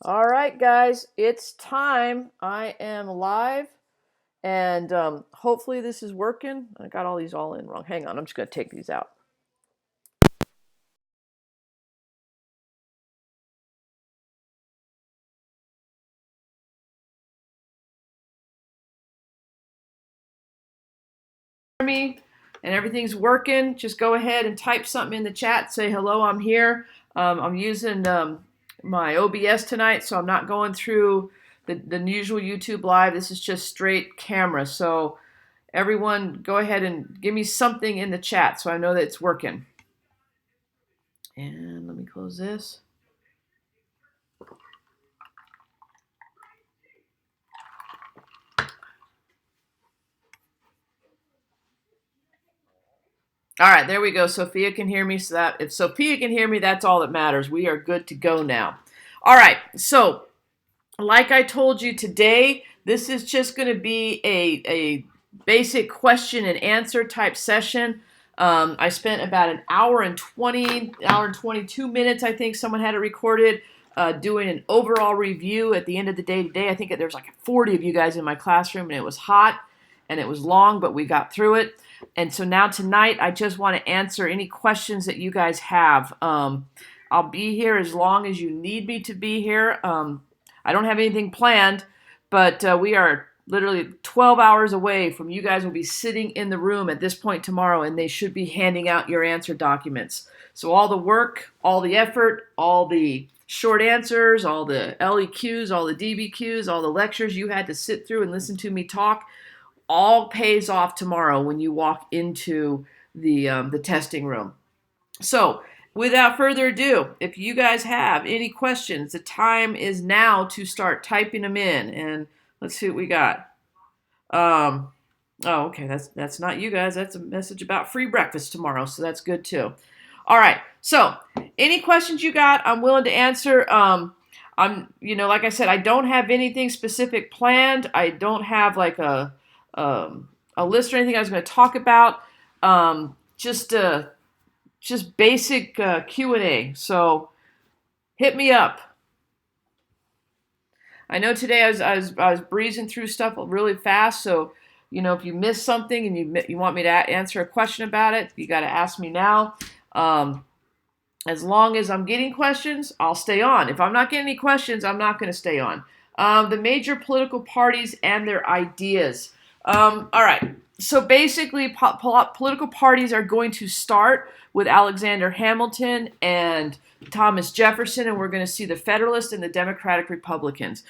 All right, guys, it's time. I am live, and hopefully this is working. I got all these all in wrong. Hang on, I'm just going to take these out. Me and everything's working. Just go ahead and type something in the chat. Say hello, I'm here. I'm using my OBS tonight, so I'm not going through the usual YouTube live. This is just straight camera. So everyone, go ahead and give me something in the chat so I know that it's working. And let me close this. All right, there we go. Sophia can hear me. So that if Sophia can hear me, that's all that matters. We are good to go now. All right. So, like I told you today, this is just going to be a basic question and answer type session. I spent about an hour and 22 minutes. I think someone had it recorded. Doing an overall review at the end of the day today. I think there's like 40 of you guys in my classroom, and it was hot and it was long, but we got through it. And so now tonight, I just want to answer any questions that you guys have. I'll be here as long as you need me to be here. I don't have anything planned, but we are literally 12 hours away from you guys will be sitting in the room at this point tomorrow, and they should be handing out your answer documents. So all the work, all the effort, all the short answers, all the LEQs, all the DBQs, all the lectures you had to sit through and listen to me talk, all pays off tomorrow when you walk into the testing room. So, without further ado, if you guys have any questions, the time is now to start typing them in. And let's see what we got. Oh, okay, that's not you guys. That's a message about free breakfast tomorrow, so that's good too. All right. So, any questions you got, I'm willing to answer. Like I said, I don't have anything specific planned. I don't have like a list or anything I was going to talk about. Just basic Q&A. So hit me up. I know today I was breezing through stuff really fast. So if you miss something and you want me to answer a question about it, you got to ask me now. As long as I'm getting questions, I'll stay on. If I'm not getting any questions, I'm not going to stay on. The major political parties and their ideas. All right. So basically, political parties are going to start with Alexander Hamilton and Thomas Jefferson, and we're going to see the Federalists and the Democratic Republicans.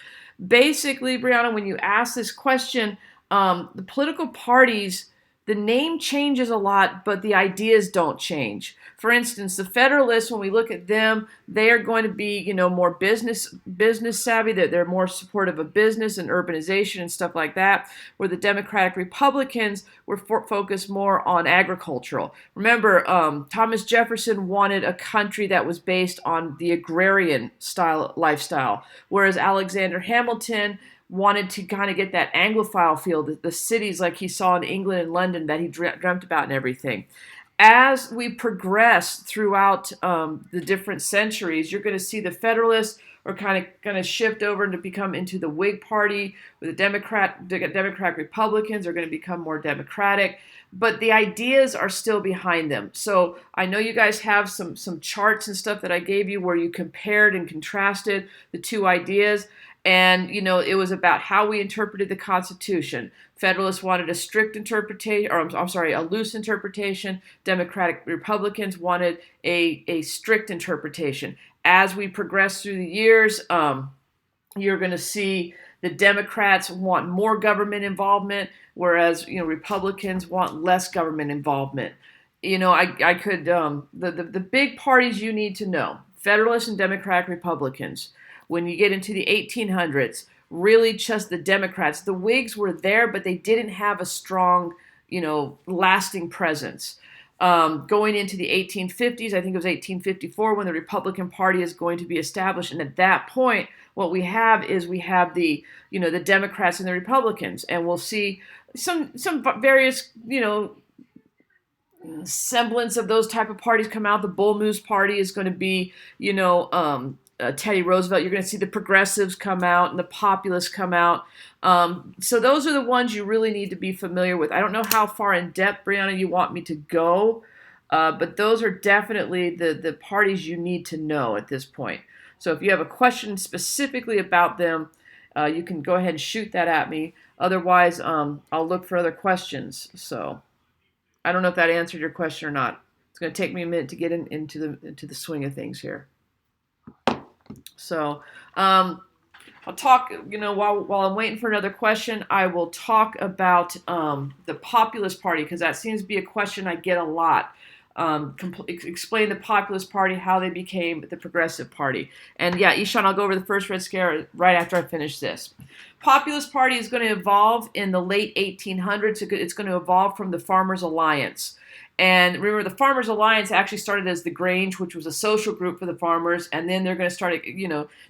Basically, Brianna, when you ask this question, the political parties, the name changes a lot, but the ideas don't change. For instance, the Federalists, when we look at them, they are going to be, more business savvy. They're more supportive of business and urbanization and stuff like that. Where the Democratic Republicans were focused more on agricultural. Remember, Thomas Jefferson wanted a country that was based on the agrarian style lifestyle, whereas Alexander Hamilton wanted to kind of get that Anglophile feel, the cities like he saw in England and London that he dreamt about and everything. As we progress throughout the different centuries, you're going to see the Federalists are kind of going to shift over and to become into the Whig Party, with the Democratic Republicans are going to become more Democratic, but the ideas are still behind them. So I know you guys have some charts and stuff that I gave you where you compared and contrasted the two ideas. And, it was about how we interpreted the Constitution. Federalists wanted a strict interpretation, or a loose interpretation. Democratic Republicans wanted a strict interpretation. As we progress through the years, you're going to see the Democrats want more government involvement, whereas, Republicans want less government involvement. I could, the big parties you need to know, Federalists and Democratic Republicans. When you get into the 1800s, really just the Democrats. The Whigs were there, but they didn't have a strong, lasting presence. Going into the 1850s, I think it was 1854 when the Republican Party is going to be established. And at that point, what we have is the Democrats and the Republicans. And we'll see some various, semblance of those type of parties come out. The Bull Moose Party is going to be, Teddy Roosevelt. You're going to see the progressives come out and the populists come out. So those are the ones you really need to be familiar with. I don't know how far in depth, Brianna, you want me to go, but those are definitely the parties you need to know at this point. So if you have a question specifically about them, you can go ahead and shoot that at me. Otherwise, I'll look for other questions. So I don't know if that answered your question or not. It's going to take me a minute to get into the swing of things here. So I'll talk, while I'm waiting for another question, I will talk about the Populist Party, because that seems to be a question I get a lot. Explain the Populist Party, how they became the Progressive Party. And yeah, Ishan, I'll go over the first Red Scare right after I finish this. Populist Party is going to evolve in the late 1800s. It's going to evolve from the Farmers Alliance. And remember, the Farmers Alliance actually started as the Grange, which was a social group for the farmers, and then they're going to start,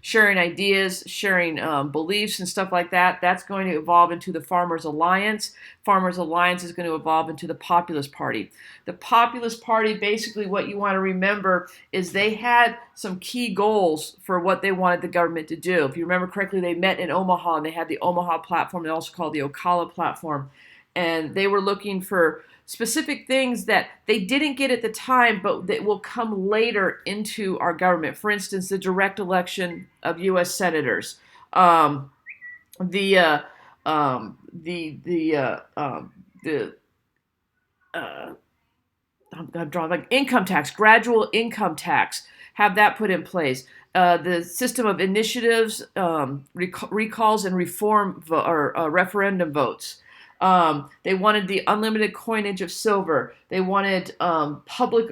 sharing ideas, sharing beliefs and stuff like that. That's going to evolve into the Farmers Alliance. Farmers Alliance is going to evolve into the Populist Party. The Populist Party, basically what you want to remember is they had some key goals for what they wanted the government to do. If you remember correctly, they met in Omaha, and they had the Omaha platform. They also called the Ocala platform. And they were looking for specific things that they didn't get at the time, but that will come later into our government. For instance, the direct election of U.S. senators, the I'm drawing like income tax, gradual income tax, have that put in place. The system of initiatives, recalls, and reform referendum votes. They wanted the unlimited coinage of silver. They wanted public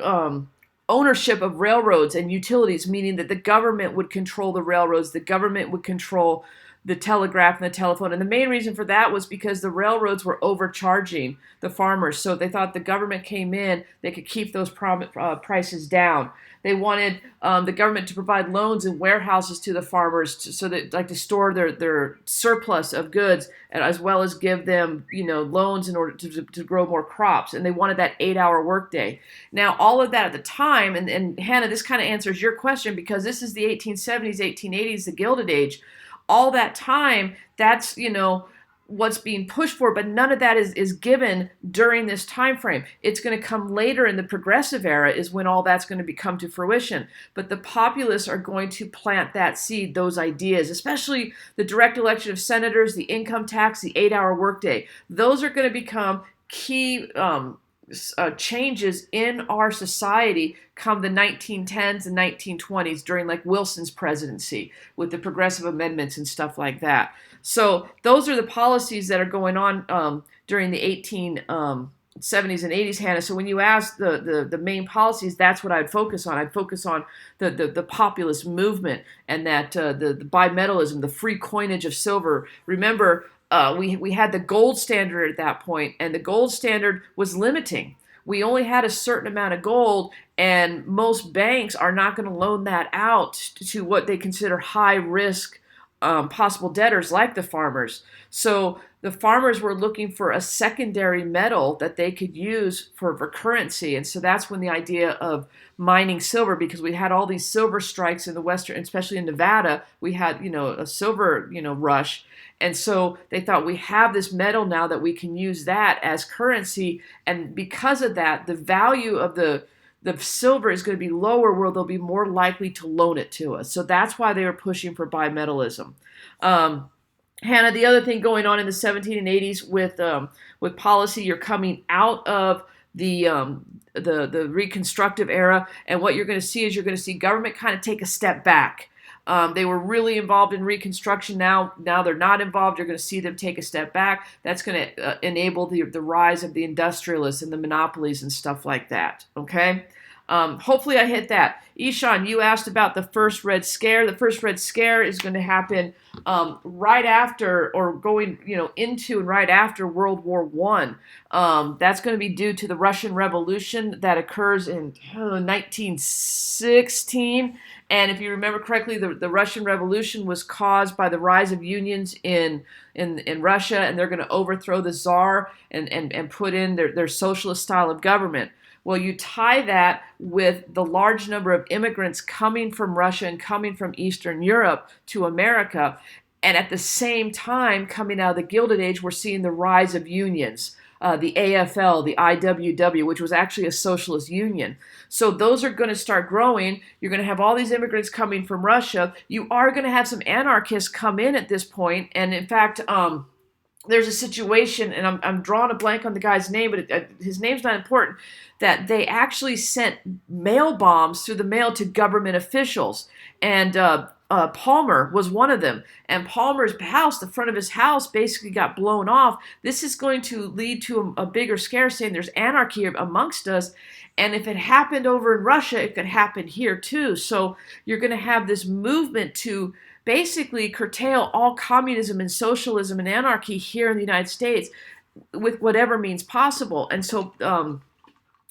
ownership of railroads and utilities, meaning that the government would control the railroads, the government would control the telegraph and the telephone. And the main reason for that was because the railroads were overcharging the farmers. So they thought the government came in, they could keep those prices down. They wanted the government to provide loans and warehouses to the farmers so that, like, to store their surplus of goods, and as well as give them, loans in order to grow more crops. And they wanted that 8-hour workday. Now, all of that at the time, and Hannah, this kind of answers your question, because this is the 1870s, 1880s, the Gilded Age. All that time, that's, what's being pushed for, but none of that is given during this time frame. It's going to come later in the progressive era is when all that's going to come to fruition. But the populists are going to plant that seed, those ideas, especially the direct election of senators, the income tax, the 8-hour workday. Those are going to become key changes in our society come the 1910s and 1920s during, like, Wilson's presidency with the progressive amendments and stuff like that. So those are the policies that are going on during the 1870s and 80s, Hannah. So when you ask the main policies, that's what I'd focus on. I'd focus on the populist movement and that the bimetallism, the free coinage of silver. Remember, we had the gold standard at that point, and the gold standard was limiting. We only had a certain amount of gold, and most banks are not going to loan that out to what they consider high risk possible debtors like the farmers. So the farmers were looking for a secondary metal that they could use for currency. And so that's when the idea of mining silver, because we had all these silver strikes in the Western, especially in Nevada, we had, a silver, rush. And so they thought, we have this metal now that we can use that as currency. And because of that, the value of the silver is going to be lower, where they'll be more likely to loan it to us. So that's why they were pushing for bimetallism. Hannah, the other thing going on in the 1780s with policy, you're coming out of the Reconstructive era, and what you're going to see is government kind of take a step back. They were really involved in Reconstruction. Now they're not involved. You're going to see them take a step back. That's going to enable the rise of the industrialists and the monopolies and stuff like that. Okay? Hopefully I hit that. Ishan, you asked about the first Red Scare. The first Red Scare is going to happen right after, or going, into and right after World War I. That's going to be due to the Russian Revolution that occurs in 1916. And if you remember correctly, the Russian Revolution was caused by the rise of unions in Russia, and they're going to overthrow the Tsar and put in their socialist style of government. Well, you tie that with the large number of immigrants coming from Russia and coming from Eastern Europe to America. And at the same time, coming out of the Gilded Age, we're seeing the rise of unions. The AFL, the IWW, which was actually a socialist union. So those are going to start growing. You're going to have all these immigrants coming from Russia. You are going to have some anarchists come in at this point. And in fact, there's a situation, and I'm drawing a blank on the guy's name, but his name's not important, that they actually sent mail bombs through the mail to government officials. And Palmer was one of them. And Palmer's house, the front of his house, basically got blown off. This is going to lead to a bigger scare, saying there's anarchy amongst us. And if it happened over in Russia, it could happen here too. So you're going to have this movement to basically curtail all communism and socialism and anarchy here in the United States with whatever means possible. And so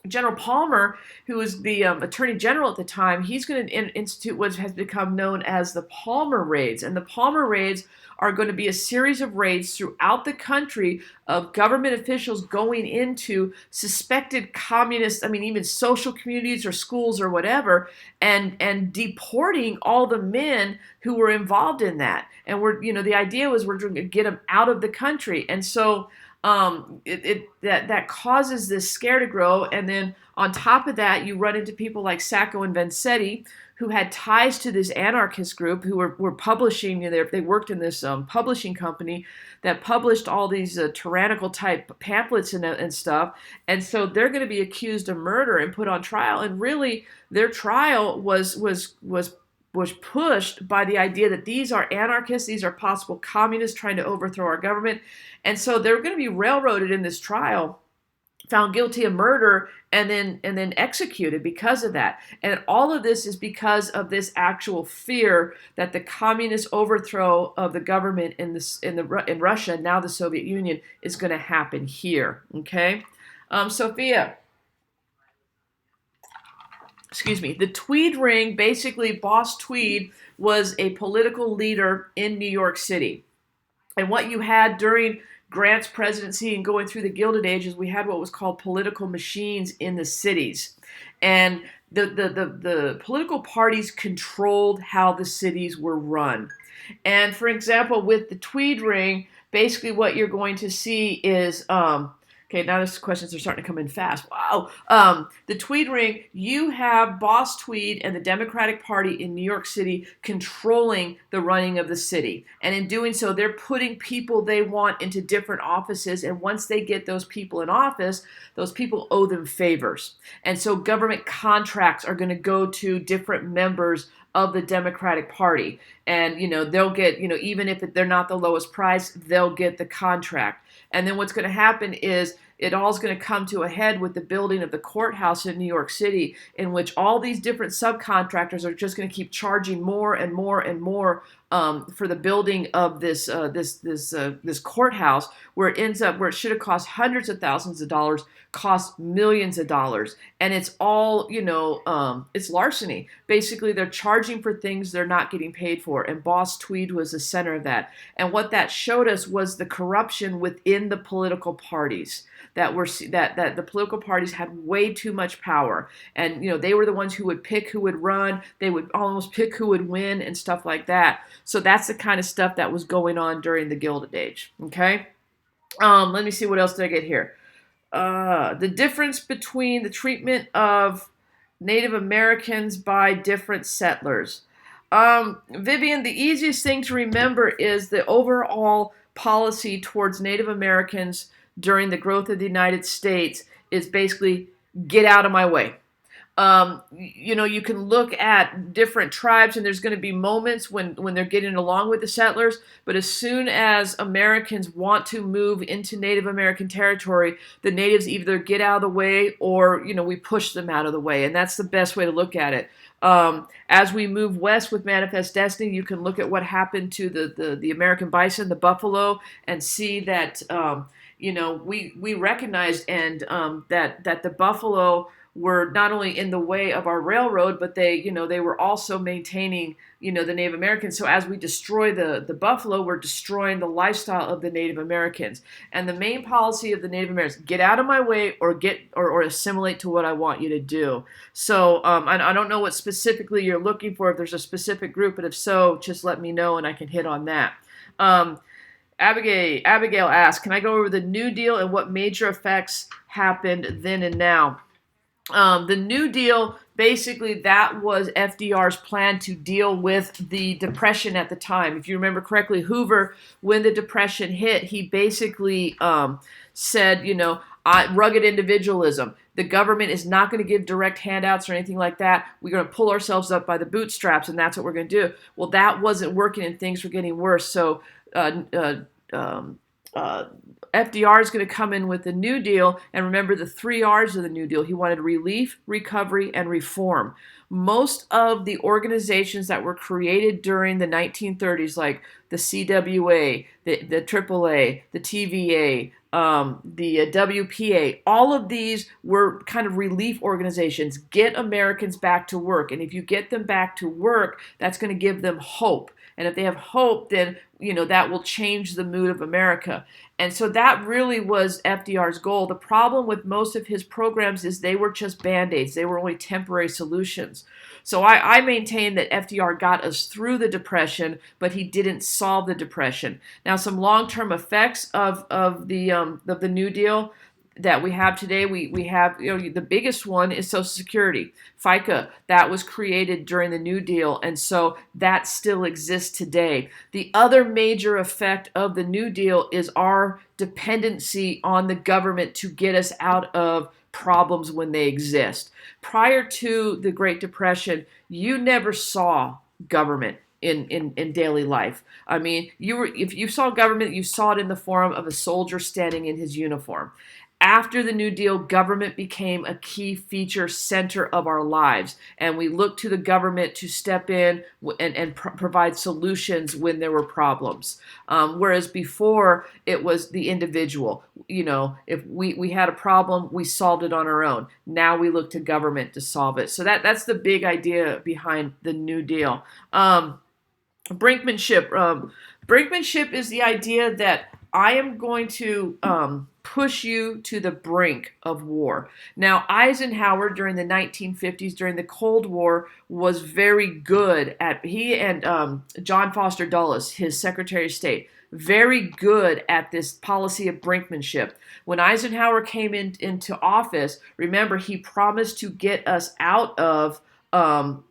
General Palmer, who was the Attorney General at the time, he's going to institute what has become known as the Palmer Raids. And the Palmer Raids are going to be a series of raids throughout the country of government officials going into suspected communist, I mean, even social communities or schools or whatever, and deporting all the men who were involved in that. And the idea was we're going to get them out of the country. And so that causes this scare to grow. And then on top of that, you run into people like Sacco and Vanzetti, who had ties to this anarchist group, who were publishing. They worked in this publishing company that published all these tyrannical type pamphlets and stuff. And so they're going to be accused of murder and put on trial. And really, their trial was pushed by the idea that these are anarchists, these are possible communists trying to overthrow our government. And so they're going to be railroaded in this trial, found guilty of murder, and then executed because of that. And all of this is because of this actual fear that the communist overthrow of the government in Russia, now the Soviet Union, is going to happen here. Okay, Sophia. Excuse me. The Tweed Ring, basically, Boss Tweed was a political leader in New York City. And what you had during Grant's presidency and going through the Gilded Age is we had what was called political machines in the cities. And the political parties controlled how the cities were run. And for example, with the Tweed Ring, basically what you're going to see is okay, now these questions are starting to come in fast. Wow. The Tweed Ring, you have Boss Tweed and the Democratic Party in New York City controlling the running of the city. And in doing so, they're putting people they want into different offices. And once they get those people in office, those people owe them favors. And so government contracts are going to go to different members of the Democratic Party. And, they'll get, even if they're not the lowest price, they'll get the contract. And then what's going to happen is it all is going to come to a head with the building of the courthouse in New York City, in which all these different subcontractors are just going to keep charging more and more and more for the building of this courthouse, where it ends up where it should have cost hundreds of thousands of dollars, costs millions of dollars, and it's all it's larceny. Basically, they're charging for things they're not getting paid for, and Boss Tweed was the center of that. And what that showed us was the corruption within the political parties. That the political parties had way too much power, and they were the ones who would pick who would run. They would almost pick who would win and stuff like that. So that's the kind of stuff that was going on during the Gilded Age. Okay, let me see what else did I get here. The difference between the treatment of Native Americans by different settlers. Vivian, the easiest thing to remember is the overall policy towards Native Americans during the growth of the United States is basically get out of my way. You can look at different tribes, and there's going to be moments when they're getting along with the settlers, but as soon as Americans want to move into Native American territory, the natives either get out of the way or, we push them out of the way, and that's the best way to look at it. As we move west with Manifest Destiny, you can look at what happened to the American bison, the buffalo, and see that, we recognized and that the buffalo were not only in the way of our railroad, but they were also maintaining, the Native Americans. So as we destroy the buffalo, we're destroying the lifestyle of the Native Americans. And the main policy of the Native Americans: get out of my way, or assimilate to what I want you to do. So I don't know what specifically you're looking for, if there's a specific group, but if so, just let me know and I can hit on that. Um, Abigail asks, can I go over the New Deal and what major effects happened then and now? The New Deal, basically, that was FDR's plan to deal with the Depression at the time. If you remember correctly, Hoover, when the Depression hit, he basically said, rugged individualism. The government is not going to give direct handouts or anything like that. We're going to pull ourselves up by the bootstraps, and that's what we're going to do. Well, that wasn't working, and things were getting worse. So FDR is going to come in with the New Deal, and remember the 3 R's of the New Deal. He wanted relief, recovery, and reform. Most of the organizations that were created during the 1930s, like the CWA, the AAA, the TVA, the WPA, all of these were kind of relief organizations. Get Americans back to work. And if you get them back to work, that's going to give them hope. And if they have hope, then that will change the mood of America. And so that really was FDR's goal. The problem with most of his programs is they were just Band-Aids. They were only temporary solutions. So I maintain that FDR got us through the Depression, but he didn't solve the Depression. Now, some long-term effects of the New Deal that we have today, we have, the biggest one is Social Security. FICA, that was created during the New Deal, and so that still exists today. The other major effect of the New Deal is our dependency on the government to get us out of problems when they exist. Prior to the Great Depression, you never saw government in daily life. I mean, if you saw government, you saw it in the form of a soldier standing in his uniform. After the New Deal, government became a key feature center of our lives, and we looked to the government to step in and provide solutions when there were problems. Whereas before, it was the individual. If we had a problem, we solved it on our own. Now we look to government to solve it. So that's the big idea behind the New Deal. Brinkmanship. Brinkmanship is the idea that I am going to push you to the brink of war. Now, Eisenhower during the 1950s, during the Cold War, was very good at, he and John Foster Dulles, his Secretary of State, very good at this policy of brinkmanship. When Eisenhower came into office, remember, he promised to get us out of the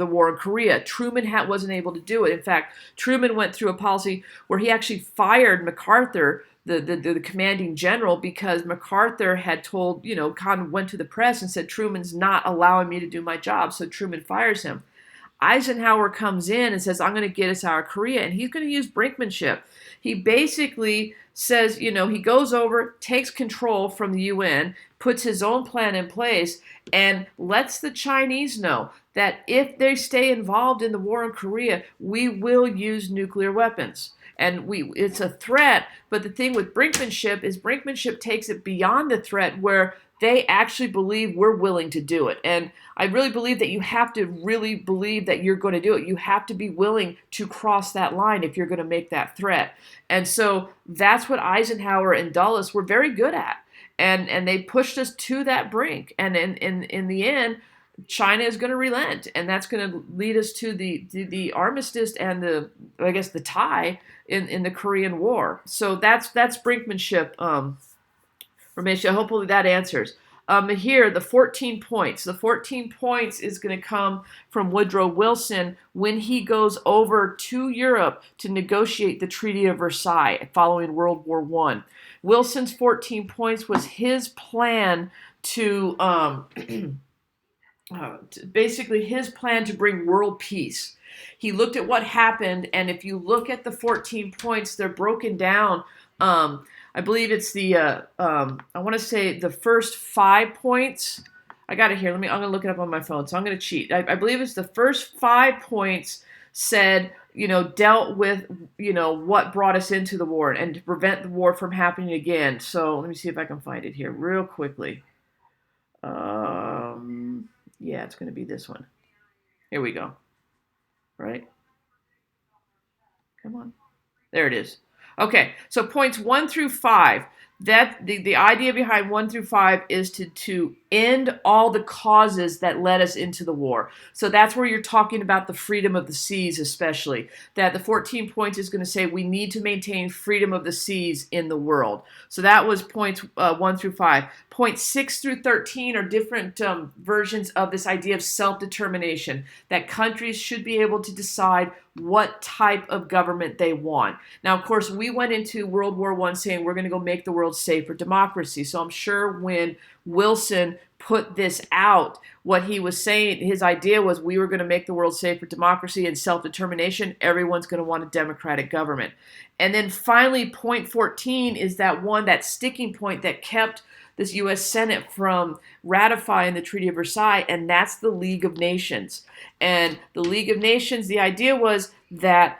war in Korea. Truman wasn't able to do it. In fact, Truman went through a policy where he actually fired MacArthur, the commanding general, because MacArthur had told, kind of went to the press and said, Truman's not allowing me to do my job. So Truman fires him. Eisenhower comes in and says, I'm going to get us out of Korea, and he's going to use brinkmanship. He basically says, he goes over, takes control from the UN, puts his own plan in place, and lets the Chinese know that if they stay involved in the war in Korea, we will use nuclear weapons. And it's a threat, but the thing with brinkmanship is brinkmanship takes it beyond the threat, where they actually believe we're willing to do it. And I really believe that you have to really believe that you're going to do it. You have to be willing to cross that line if you're going to make that threat. And so that's what Eisenhower and Dulles were very good at. And they pushed us to that brink. And in the end, China is going to relent, and that's going to lead us to the armistice and the tie in the Korean War. So that's brinkmanship. Ramesh, hopefully that answers. Here, the 14 points. The 14 points is going to come from Woodrow Wilson when he goes over to Europe to negotiate the Treaty of Versailles following World War I. Wilson's 14 points was his plan to basically his plan to bring world peace. He looked at what happened, and if you look at the 14 points, they're broken down. I believe it's I want to say the first 5 points. I got it here. I'm going to look it up on my phone, so I'm going to cheat. I believe it's the first 5 points said, dealt with, what brought us into the war and to prevent the war from happening again. So let me see if I can find it here real quickly. Yeah, it's going to be this one. Here we go. Right? Come on. There it is. Okay, so points 1 through 5. That the idea behind 1 through 5 is to end all the causes that led us into the war. So that's where you're talking about the freedom of the seas, especially. That the 14 points is going to say we need to maintain freedom of the seas in the world. So that was points 1 through 5. Points 6 through 13 are different versions of this idea of self-determination. That countries should be able to decide what type of government they want. Now, of course, we went into World War I saying we're going to go make the world safe for democracy. So I'm sure when Wilson put this out, what he was saying, his idea was we were going to make the world safe for democracy and self-determination. Everyone's going to want a democratic government. And then finally, point 14 is that sticking point that kept this U.S. Senate from ratifying the Treaty of Versailles, and that's the League of Nations. And the League of Nations, the idea was that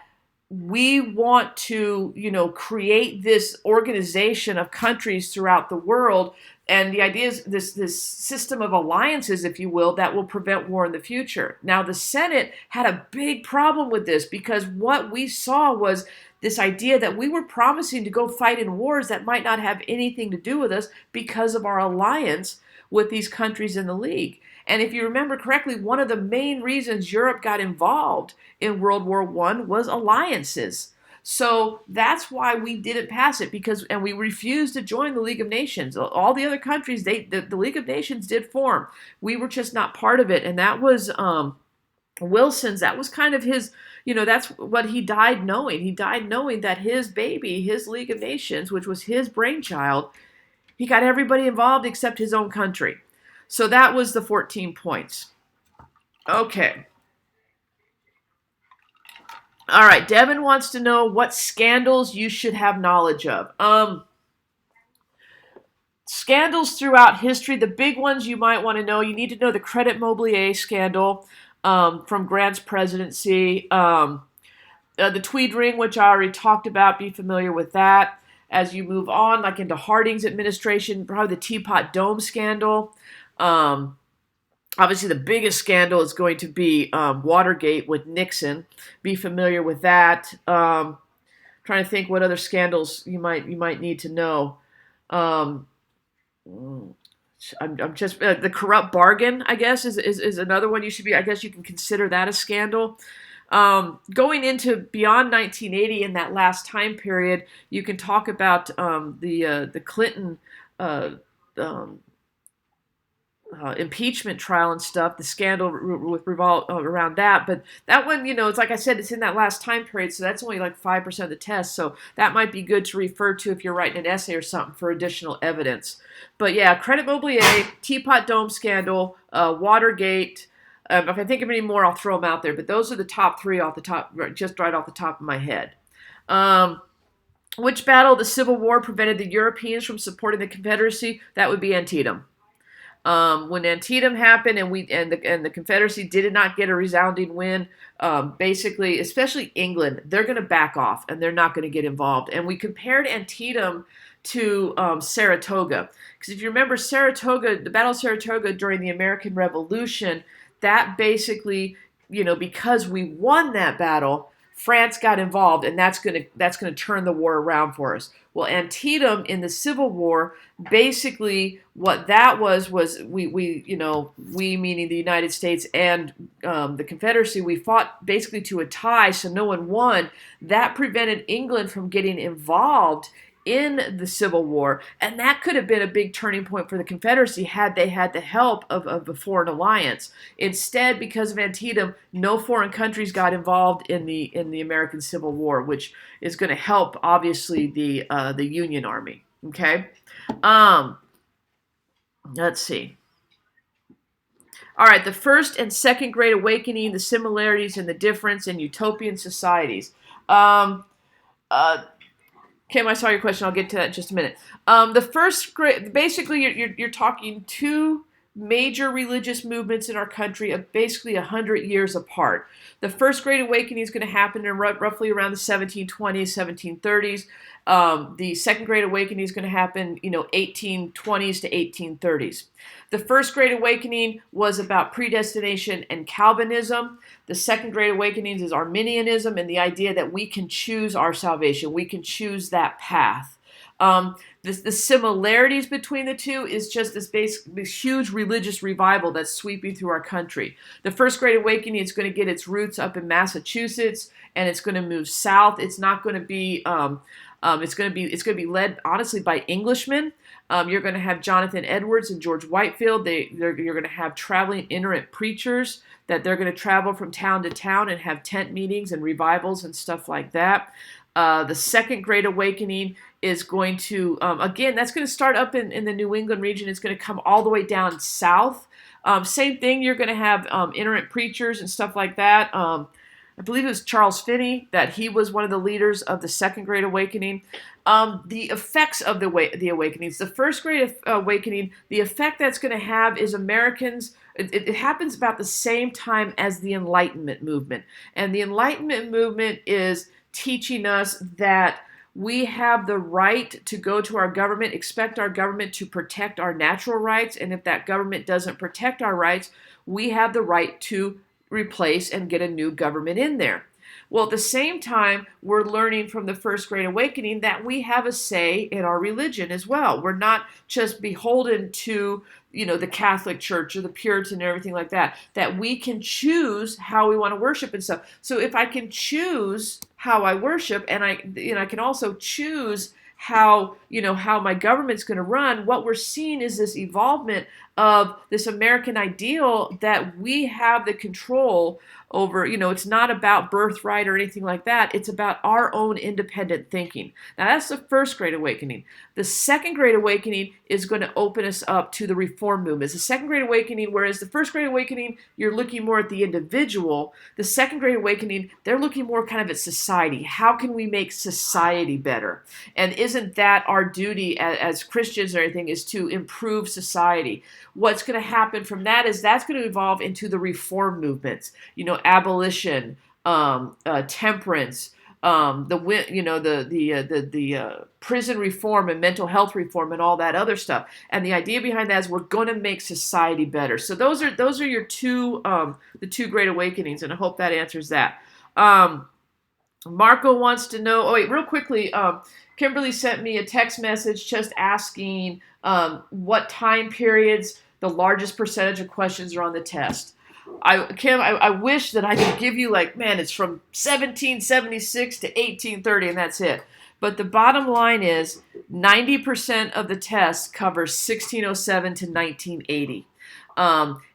we want to, create this organization of countries throughout the world. And the idea is this system of alliances, if you will, that will prevent war in the future. Now, the Senate had a big problem with this because what we saw was this idea that we were promising to go fight in wars that might not have anything to do with us because of our alliance with these countries in the League. And if you remember correctly, one of the main reasons Europe got involved in World War I was alliances. So that's why we didn't pass it and we refused to join the League of Nations. All the other countries, the League of Nations did form. We were just not part of it. And that was Wilson's, that was kind of his, that's what he died knowing. He died knowing that his baby, his League of Nations, which was his brainchild, he got everybody involved except his own country. So that was the 14 points. Okay. All right, Devin wants to know what scandals you should have knowledge of. Scandals throughout history, the big ones you might want to know, you need to know the Credit Mobilier scandal from Grant's presidency. The Tweed Ring, which I already talked about, be familiar with that. As you move on, like into Harding's administration, probably the Teapot Dome scandal. Obviously, the biggest scandal is going to be Watergate with Nixon. Be familiar with that. Trying to think what other scandals you might need to know. I'm just the corrupt bargain, I guess, is another one you should be. I guess you can consider that a scandal. Going into beyond 1980 in that last time period, you can talk about the Clinton impeachment trial and stuff, the scandal around that. But that one, it's like I said, it's in that last time period, so that's only like 5% of the test. So that might be good to refer to if you're writing an essay or something for additional evidence. But yeah, Credit Mobilier, Teapot Dome scandal, Watergate. If I think of any more, I'll throw them out there. But those are the top 3 just right off the top of my head. Which battle of the Civil War prevented the Europeans from supporting the Confederacy? That would be Antietam. When Antietam happened and the Confederacy did not get a resounding win, basically, especially England, they're going to back off and they're not going to get involved. And we compared Antietam to Saratoga. Because if you remember the Battle of Saratoga during the American Revolution, that basically, because we won that battle, France got involved, and that's going to turn the war around for us. Well, Antietam in the Civil War, basically what that was we meaning the United States and the Confederacy, we fought basically to a tie, so no one won. That prevented England from getting involved in the Civil War, and that could have been a big turning point for the Confederacy had they had the help of a foreign alliance. Instead, because of Antietam, no foreign countries got involved in the American Civil War, which is going to help, obviously, the Union Army. Okay, let's see. All right, the First and Second Great Awakening, the similarities and the difference in utopian societies. Kim, I saw your question. I'll get to that in just a minute. The first great, basically, you're talking 2 major religious movements in our country of basically 100 years apart. The First Great Awakening is going to happen in roughly around the 1720s, 1730s. The Second Great Awakening is going to happen, 1820s to 1830s. The First Great Awakening was about predestination and Calvinism. The Second Great Awakening is Arminianism and the idea that we can choose our salvation. We can choose that path. The similarities between the two is just this huge religious revival that's sweeping through our country. The First Great Awakening is going to get its roots up in Massachusetts, and it's going to move south. It's not going to be it's going to be led honestly by Englishmen. You're going to have Jonathan Edwards and George Whitefield. You're going to have traveling itinerant preachers that they're going to travel from town to town and have tent meetings and revivals and stuff like that. The Second Great Awakening is going to, again, that's going to start up in the New England region. It's going to come all the way down south. Same thing, you're going to have itinerant preachers and stuff like that. I believe it was Charles Finney that he was one of the leaders of the Second Great Awakening. The effects of the awakenings. The First Great Awakening, the effect that's going to have is Americans, it happens about the same time as the Enlightenment movement. And the Enlightenment movement is teaching us that we have the right to go to our government, expect our government to protect our natural rights, and if that government doesn't protect our rights, we have the right to replace and get a new government in there. Well, at the same time, we're learning from the First Great Awakening that we have a say in our religion as well. We're not just beholden to, the Catholic Church or the Puritans and everything like that, that we can choose how we want to worship and stuff. So if I can choose how I worship and I can also choose how my government's going to run, what we're seeing is this evolvement of this American ideal that we have the control over. It's not about birthright or anything like that. It's about our own independent thinking. Now, that's the First Great Awakening. The Second Great Awakening is going to open us up to the reform movements. The Second Great Awakening, whereas the First Great Awakening, you're looking more at the individual, the Second Great Awakening, they're looking more kind of at society. How can we make society better? And isn't that our duty as Christians or anything, is to improve society? What's going to happen from that is that's going to evolve into the reform movements, abolition, temperance, the prison reform and mental health reform and all that other stuff. And the idea behind that is we're going to make society better. So those are your the two great awakenings, and I hope that answers that. Marco wants to know. Oh wait, real quickly. Kimberly sent me a text message just asking what time periods the largest percentage of questions are on the test. Kim, I wish that I could give you it's from 1776 to 1830 and that's it. But the bottom line is 90% of the test covers 1607 to 1980.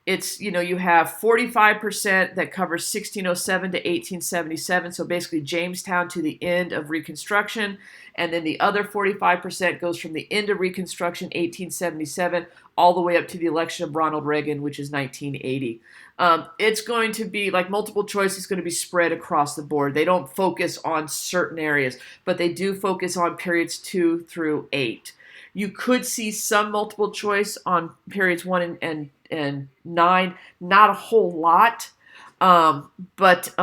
It's, you have 45% that covers 1607 to 1877, so basically Jamestown to the end of Reconstruction, and then the other 45% goes from the end of Reconstruction, 1877, all the way up to the election of Ronald Reagan, which is 1980. It's going to be, multiple choice is going to be spread across the board. They don't focus on certain areas, but they do focus on periods 2 through 8. You could see some multiple choice on periods 1 and 9, not a whole lot, but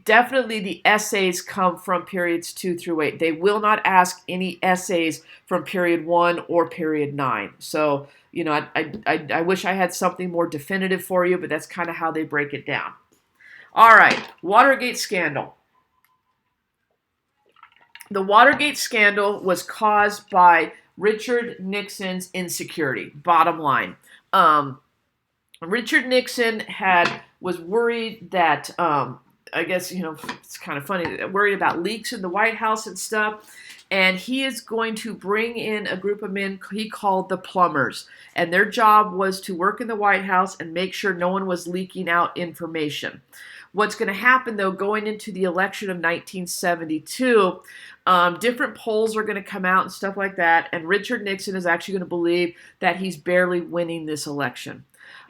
definitely the essays come from periods 2 through 8. They will not ask any essays from period 1 or period 9. So, I wish I had something more definitive for you, but that's kind of how they break it down. All right, Watergate scandal. The Watergate scandal was caused by Richard Nixon's insecurity, bottom line. Richard Nixon was worried that, I guess, it's kind of funny, worried about leaks in the White House and stuff. And he is going to bring in a group of men he called the plumbers. And their job was to work in the White House and make sure no one was leaking out information. What's going to happen, though, going into the election of 1972, different polls are going to come out and stuff like that. And Richard Nixon is actually going to believe that he's barely winning this election.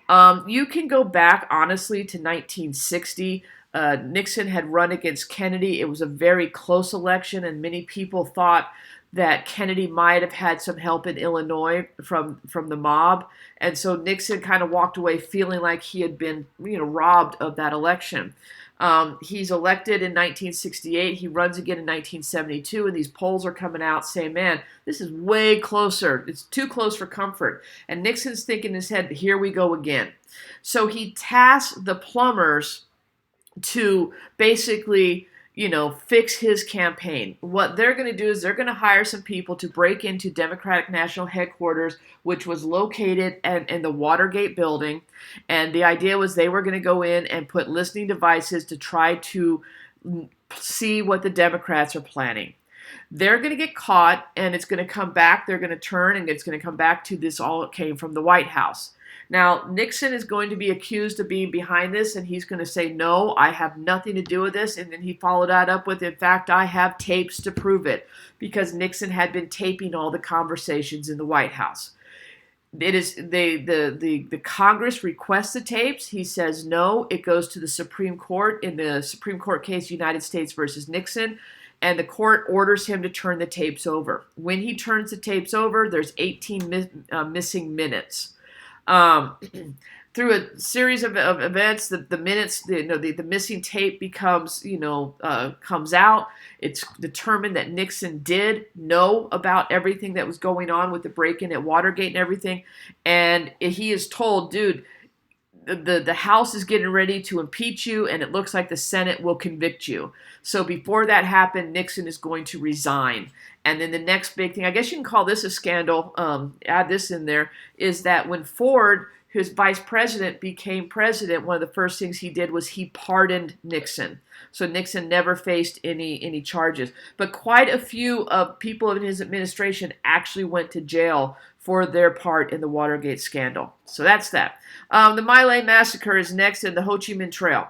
You can go back, honestly, to 1960. Nixon had run against Kennedy. It was a very close election, and many people thought that Kennedy might have had some help in Illinois from the mob, and so Nixon kind of walked away feeling like he had been, robbed of that election. He's elected in 1968. He runs again in 1972, and these polls are coming out saying, man, this is way closer. It's too close for comfort. And Nixon's thinking in his head, here we go again. So he tasked the plumbers to basically, fix his campaign. What they're going to do is they're going to hire some people to break into Democratic National Headquarters, which was located in the Watergate building. And the idea was they were going to go in and put listening devices to try to see what the Democrats are planning. They're going to get caught, and it's going to come back. They're going to turn, and it's going to come back to this all came from the White House. Now, Nixon is going to be accused of being behind this, and he's going to say, no, I have nothing to do with this. And then he followed that up with, in fact, I have tapes to prove it, because Nixon had been taping all the conversations in the White House. It is the Congress requests the tapes. He says no. It goes to the Supreme Court in the Supreme Court case United States versus Nixon, and the court orders him to turn the tapes over. When he turns the tapes over, there's 18 missing minutes. Through a series of events, the minutes, the missing tape becomes, comes out. It's determined that Nixon did know about everything that was going on with the break-in at Watergate and everything. And he is told, dude, the House is getting ready to impeach you, and it looks like the Senate will convict you. So before that happened, Nixon is going to resign. And then the next big thing, I guess you can call this a scandal, add this in there, is that when Ford, whose vice president, became president, one of the first things he did was he pardoned Nixon. So Nixon never faced any charges. But quite a few of people in his administration actually went to jail for their part in the Watergate scandal. So that's that. The My Lai massacre is next, in the Ho Chi Minh Trail.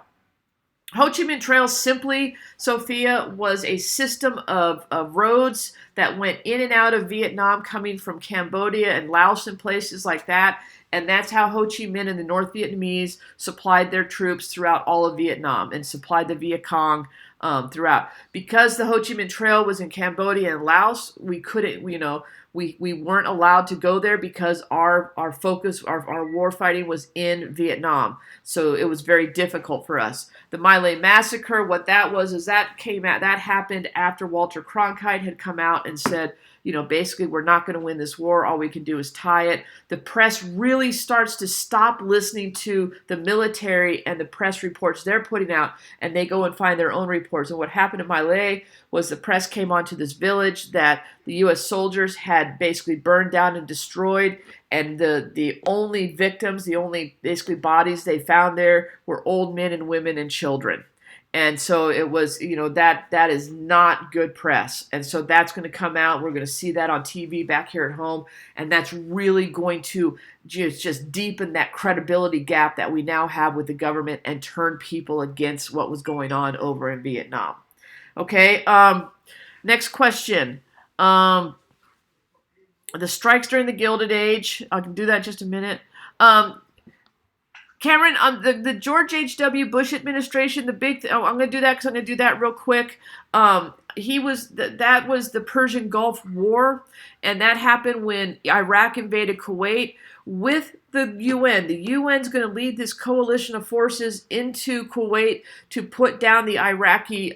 Ho Chi Minh Trail simply, Sophia, was a system of roads that went in and out of Vietnam, coming from Cambodia and Laos and places like that. And that's how Ho Chi Minh and the North Vietnamese supplied their troops throughout all of Vietnam, and supplied the Viet Cong throughout. Because the Ho Chi Minh Trail was in Cambodia and Laos, we couldn't, we weren't allowed to go there, because our focus, our war fighting was in Vietnam. So it was very difficult for us. The My Lai massacre, what that was, is that happened after Walter Cronkite had come out and said, basically, we're not going to win this war. All we can do is tie it. The press really starts to stop listening to the military and the press reports they're putting out, and they go and find their own reports. And what happened in My Lai was the press came onto this village that the U.S. soldiers had basically burned down and destroyed, and the only victims, the only basically bodies they found there were old men and women and children. And so it was, that is not good press. And so that's going to come out. We're going to see that on TV back here at home. And that's really going to just deepen that credibility gap that we now have with the government, and turn people against what was going on over in Vietnam. Okay, next question. The strikes during the Gilded Age. I can do that in just a minute. Cameron, the George H.W. Bush administration, I'm going to do that because I'm going to do that real quick. That was the Persian Gulf War, and that happened when Iraq invaded Kuwait with the UN. The UN's going to lead this coalition of forces into Kuwait to put down the Iraqi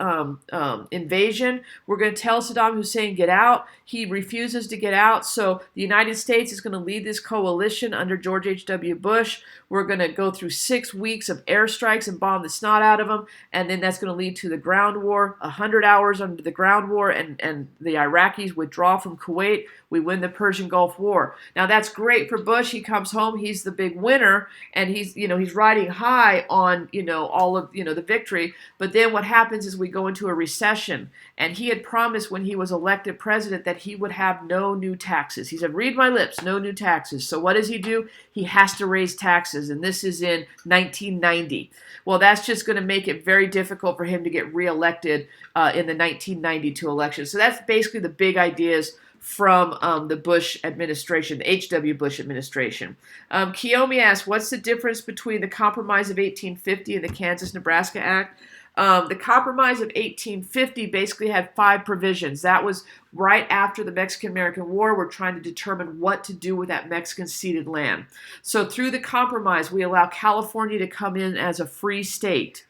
invasion. We're going to tell Saddam Hussein, get out. He refuses to get out, so the United States is going to lead this coalition under George H.W. Bush. We're going to go through 6 weeks of airstrikes and bomb the snot out of them, and then that's going to lead to the ground war, 100 hours under the ground war, and the Iraqis withdraw from Kuwait. We win the Persian Gulf War. Now that's great for Bush. He comes home, he's the big winner, and he's riding high on, all of, the victory. But then what happens is we go into a recession, and he had promised when he was elected president that he would have no new taxes. He said, read my lips, no new taxes. So what does he do? He has to raise taxes, and this is in 1990. Well, that's just going to make it very difficult for him to get reelected in the 1992 election. So that's basically the big ideas from the Bush administration, the H.W. Bush administration. Kiyomi asks, what's the difference between the Compromise of 1850 and the Kansas-Nebraska Act? The Compromise of 1850 basically had 5 provisions. That was right after the Mexican-American War. We're trying to determine what to do with that Mexican ceded land. So through the Compromise, we allow California to come in as a free state.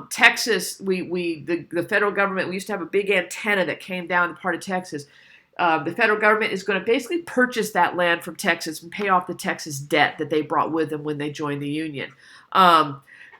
Texas, the federal government, we used to have a big antenna that came down the part of Texas. The federal government is going to basically purchase that land from Texas and pay off the Texas debt that they brought with them when they joined the Union.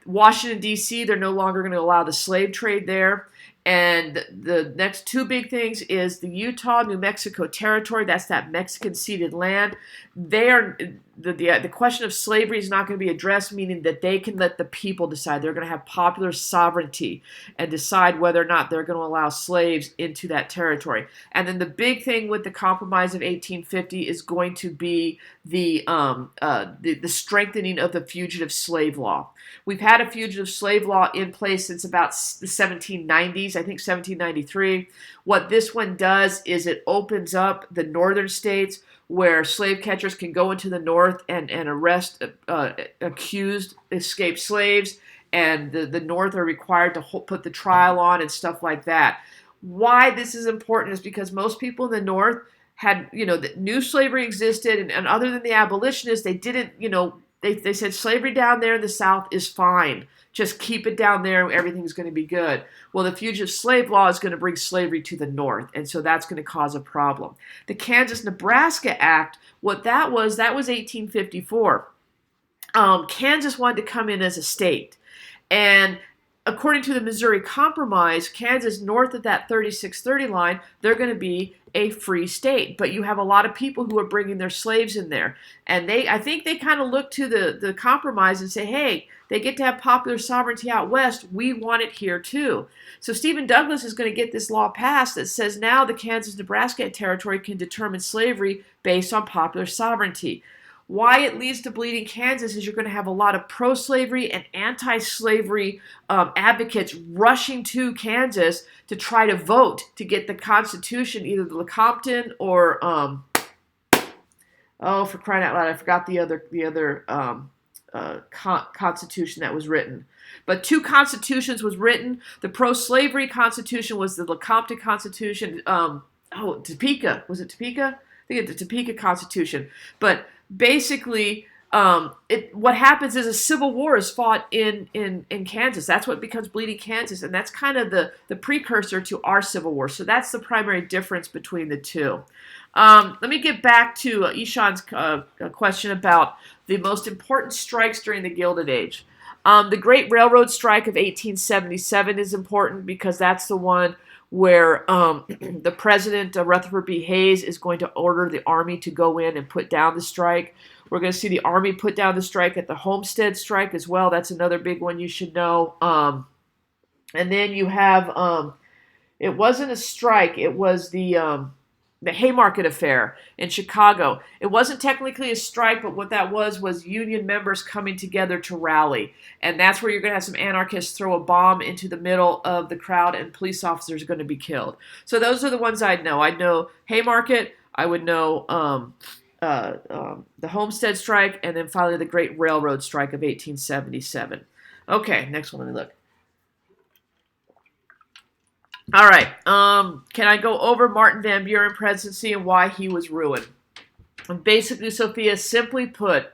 Washington, D.C., they're no longer going to allow the slave trade there. And the next 2 big things is the Utah, New Mexico territory. That's that Mexican ceded land. The question of slavery is not going to be addressed, meaning that they can let the people decide. They're going to have popular sovereignty and decide whether or not they're going to allow slaves into that territory. And then the big thing with the Compromise of 1850 is going to be the strengthening of the fugitive slave law. We've had a fugitive slave law in place since about the 1790s, I think 1793. What this one does is it opens up the northern states where slave catchers can go into the north and arrest accused escaped slaves, and the north are required to put the trial on and stuff like that. Why this is important is because most people in the north had, knew slavery existed, and other than the abolitionists, they didn't, they said slavery down there in the South is fine. Just keep it down there. Everything's going to be good. Well, the fugitive slave law is going to bring slavery to the north, and so that's going to cause a problem. The Kansas-Nebraska Act, what that was 1854. Kansas wanted to come in as a state, and according to the Missouri Compromise, Kansas, north of that 3630 line, they're going to be a free state. But you have a lot of people who are bringing their slaves in there. And I think they kind of look to the Compromise and say, hey, they get to have popular sovereignty out west. We want it here too. So Stephen Douglas is going to get this law passed that says now the Kansas-Nebraska territory can determine slavery based on popular sovereignty. Why it leads to Bleeding Kansas is you're going to have a lot of pro-slavery and anti-slavery advocates rushing to Kansas to try to vote to get the Constitution, either the Lecompton or for crying out loud, I forgot the other Constitution that was written. But 2 constitutions was written. The pro-slavery Constitution was the Lecompton Constitution. Topeka, was it Topeka? I think it's the Topeka Constitution, but basically, what happens is a civil war is fought in Kansas. That's what becomes Bleeding Kansas, and that's kind of the precursor to our Civil War. So that's the primary difference between the two. Let me get back to Ishan's question about the most important strikes during the Gilded Age. The Great Railroad Strike of 1877 is important because that's the one where the president, Rutherford B. Hayes, is going to order the Army to go in and put down the strike. We're going to see the Army put down the strike at the Homestead Strike as well. That's another big one you should know. And then you have, it wasn't a strike, it was the Haymarket Affair in Chicago. It wasn't technically a strike, but what that was union members coming together to rally. And that's where you're going to have some anarchists throw a bomb into the middle of the crowd and police officers are going to be killed. So those are the ones I'd know. I'd know Haymarket, I would know the Homestead Strike, and then finally the Great Railroad Strike of 1877. Okay, next one, let me look. All right, can I go over Martin Van Buren presidency and why he was ruined? And basically, Sophia, simply put,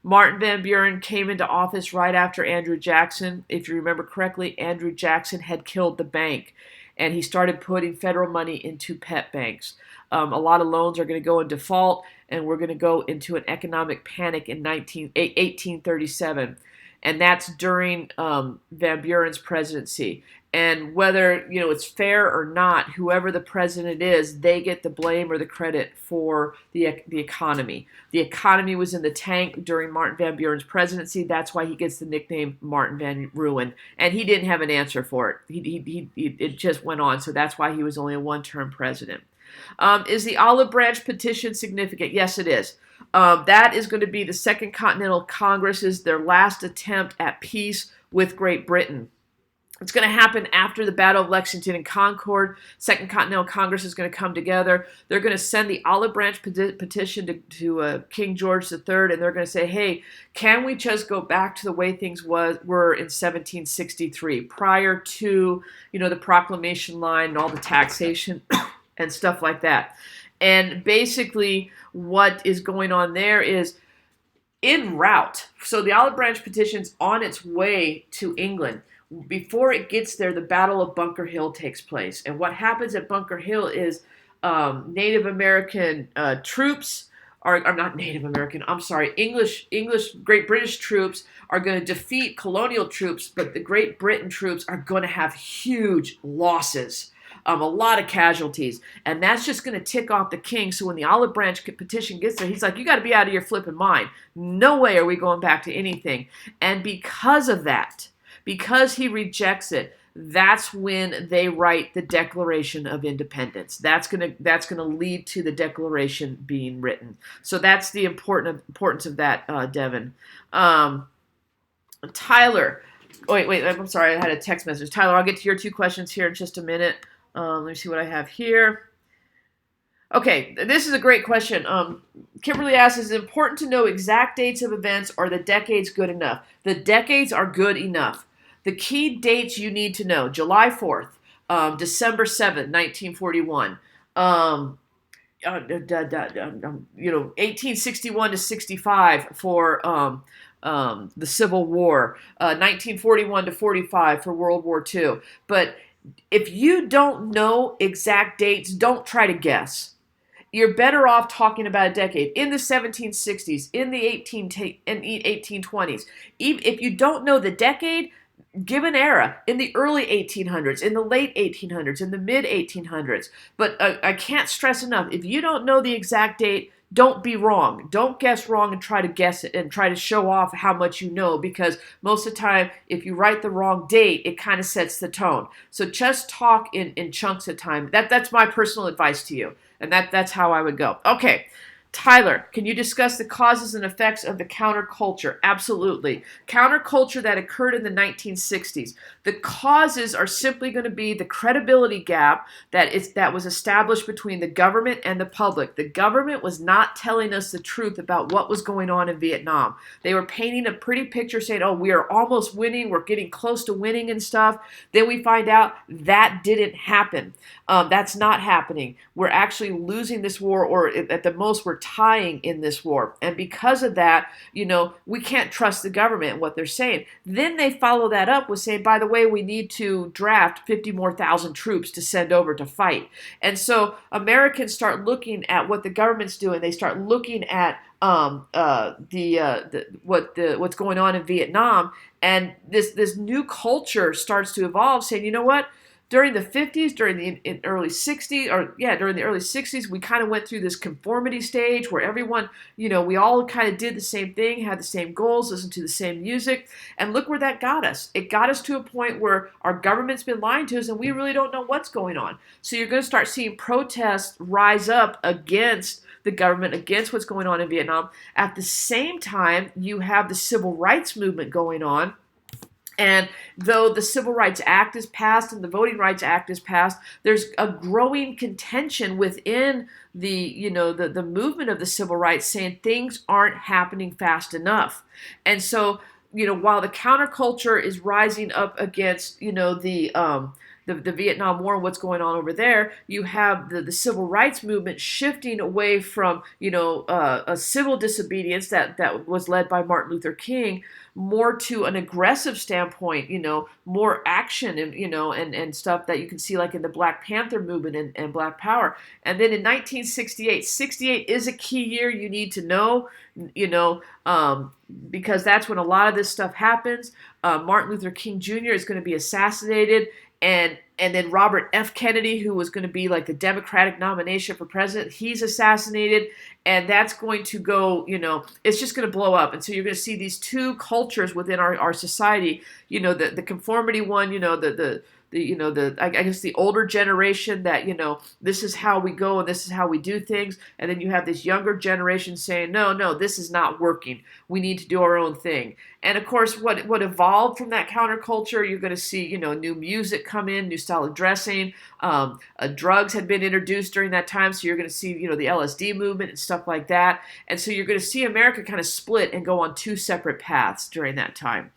Martin Van Buren came into office right after Andrew Jackson. If you remember correctly, Andrew Jackson had killed the bank, and he started putting federal money into pet banks. A lot of loans are going to go in default, and we're going to go into an economic panic in 1837. And that's during Van Buren's presidency. And whether it's fair or not, whoever the president is, they get the blame or the credit for the economy. The economy was in the tank during Martin Van Buren's presidency. That's why he gets the nickname Martin Van Ruin. And he didn't have an answer for it. It just went on. So that's why he was only a one-term president. Is the Olive Branch Petition significant? Yes, it is. That is going to be the Second Continental Congress's their last attempt at peace with Great Britain. It's going to happen after the Battle of Lexington and Concord. Second Continental Congress is going to come together. They're going to send the Olive Branch petition to King George III, and they're going to say, hey, can we just go back to the way things were in 1763, prior to, the proclamation line and all the taxation and stuff like that. And basically what is going on there is en route. So the Olive Branch petition's on its way to England. Before it gets there, the Battle of Bunker Hill takes place. And what happens at Bunker Hill is Native American troops are not Native American, I'm sorry, English, Great British troops are going to defeat colonial troops, but the Great Britain troops are going to have huge losses. A lot of casualties, and that's just going to tick off the king. So when the Olive Branch petition gets there, he's like, you got to be out of your flipping mind. No way are we going back to anything. And because of that, because he rejects it, that's when they write the Declaration of Independence. That's gonna lead to the Declaration being written. So that's the importance of that, Devin. Tyler, wait, I'm sorry, I had a text message. Tyler, I'll get to your two questions here in just a minute. Let me see what I have here. Okay, this is a great question. Kimberly asks, is it important to know exact dates of events, or the decades good enough? The decades are good enough. The key dates you need to know: July 4th, December 7th, 1941, 1861 to 65 for the Civil War, 1941 to 45 for World War II. But if you don't know exact dates, don't try to guess. You're better off talking about a decade. In the 1760s, in the 1820s. If you don't know the decade, give an era. In the early 1800s, in the late 1800s, in the mid 1800s. But I can't stress enough, if you don't know the exact date, don't be wrong. Don't guess wrong and try to guess it and try to show off how much you know, because most of the time, if you write the wrong date, it kind of sets the tone. So just talk in chunks of time. That's my personal advice to you. And that's how I would go. Okay, Tyler, can you discuss the causes and effects of the counterculture? Absolutely. Counterculture that occurred in the 1960s. The causes are simply going to be the credibility gap that was established between the government and the public. The government was not telling us the truth about what was going on in Vietnam. They were painting a pretty picture saying, oh, we are almost winning, we're getting close to winning and stuff. Then we find out that didn't happen. That's not happening. We're actually losing this war, or at the most, we're tying in this war. And because of that, we can't trust the government and what they're saying. Then they follow that up with saying, by the way, we need to draft 50 more thousand troops to send over to fight. And so Americans start looking at what the government's doing. They start looking at what's going on in Vietnam, and this new culture starts to evolve, saying, you know what? During the 50s, during the early 60s, we kind of went through this conformity stage where everyone, we all kind of did the same thing, had the same goals, listened to the same music, and look where that got us. It got us to a point where our government's been lying to us and we really don't know what's going on. So you're going to start seeing protests rise up against the government, against what's going on in Vietnam. At the same time, you have the civil rights movement going on. And though the Civil Rights Act is passed and the Voting Rights Act is passed, there's a growing contention within the movement of the civil rights, saying things aren't happening fast enough. And so, while the counterculture is rising up against, the Vietnam War and what's going on over there, you have the civil rights movement shifting away from, a civil disobedience that was led by Martin Luther King, more to an aggressive standpoint, more action and stuff that you can see like in the Black Panther movement and Black Power. And then in 1968, 68 is a key year you need to know, because that's when a lot of this stuff happens. Martin Luther King Jr. is going to be assassinated, and then Robert F. Kennedy, who was going to be like the Democratic nomination for president, he's assassinated, and that's going to go, it's just going to blow up. And so you're going to see these two cultures within our society, the conformity one, I guess the older generation that, this is how we go and this is how we do things. And then you have this younger generation saying, no, no, this is not working. We need to do our own thing. And of course, what evolved from that counterculture, you're going to see, new music come in, new style of dressing. Drugs had been introduced during that time, so you're going to see, the LSD movement and stuff like that. And so you're going to see America kind of split and go on two separate paths during that time.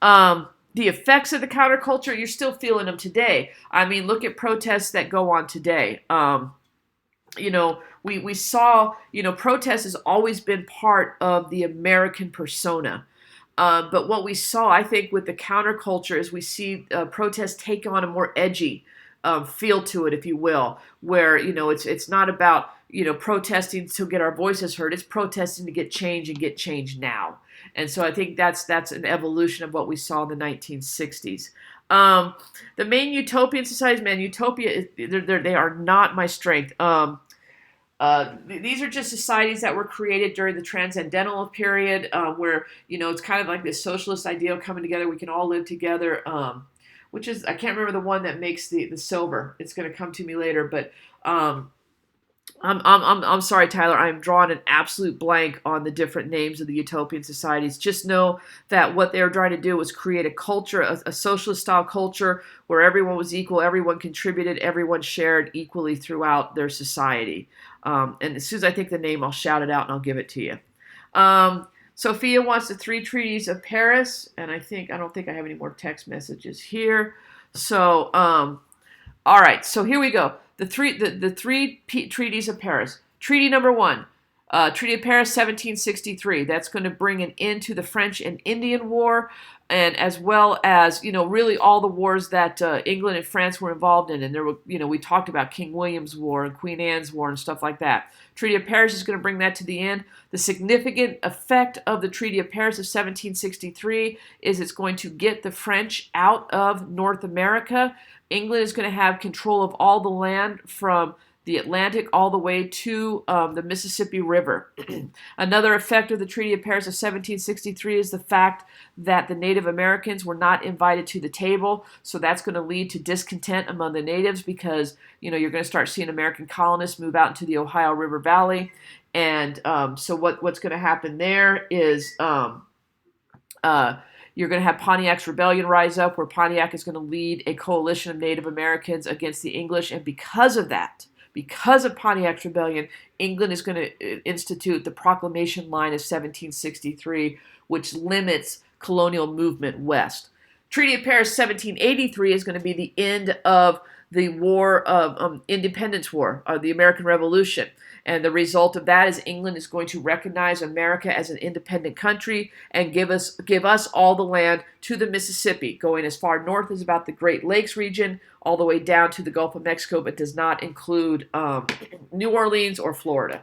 The effects of the counterculture, you're still feeling them today. I mean, look at protests that go on today. We saw, protest has always been part of the American persona. But what we saw, I think, with the counterculture is we see protests take on a more edgy feel to it, if you will, where, it's not about, protesting to get our voices heard. It's protesting to get change and get change now. And so I think that's an evolution of what we saw in the 1960s. The main utopian societies, man, utopia, they are not my strength. These are just societies that were created during the transcendental period, where, it's kind of like this socialist ideal coming together. We can all live together, which is, I can't remember the one that makes the silver. It's going to come to me later, but I'm sorry, Tyler. I'm drawing an absolute blank on the different names of the utopian societies. Just know that what they were trying to do was create a culture, a socialist style culture where everyone was equal, everyone contributed, everyone shared equally throughout their society. And as soon as I think the name, I'll shout it out and I'll give it to you. Sophia wants the 3 treaties of Paris, and I don't think I have any more text messages here. So, all right. So here we go. The three treaties of Paris. Treaty number 1, Treaty of Paris, 1763. That's going to bring an end to the French and Indian War, and as well as, really all the wars that England and France were involved in. And there were, we talked about King William's War and Queen Anne's War and stuff like that. Treaty of Paris is going to bring that to the end. The significant effect of the Treaty of Paris of 1763 is it's going to get the French out of North America. England is going to have control of all the land from the Atlantic all the way to the Mississippi River. Another effect of the Treaty of Paris of 1763 is the fact that the Native Americans were not invited to the table. So that's going to lead to discontent among the natives because, you're going to start seeing American colonists move out into the Ohio River Valley. And so what's going to happen there is you're going to have Pontiac's rebellion rise up, where Pontiac is going to lead a coalition of Native Americans against the English. And because of that, because of Pontiac's rebellion, England is going to institute the Proclamation Line of 1763, which limits colonial movement west. Treaty of Paris 1783 is going to be the end of the War of Independence War, the American Revolution. And the result of that is England is going to recognize America as an independent country and give us all the land to the Mississippi, going as far north as about the Great Lakes region, all the way down to the Gulf of Mexico, but does not include New Orleans or Florida.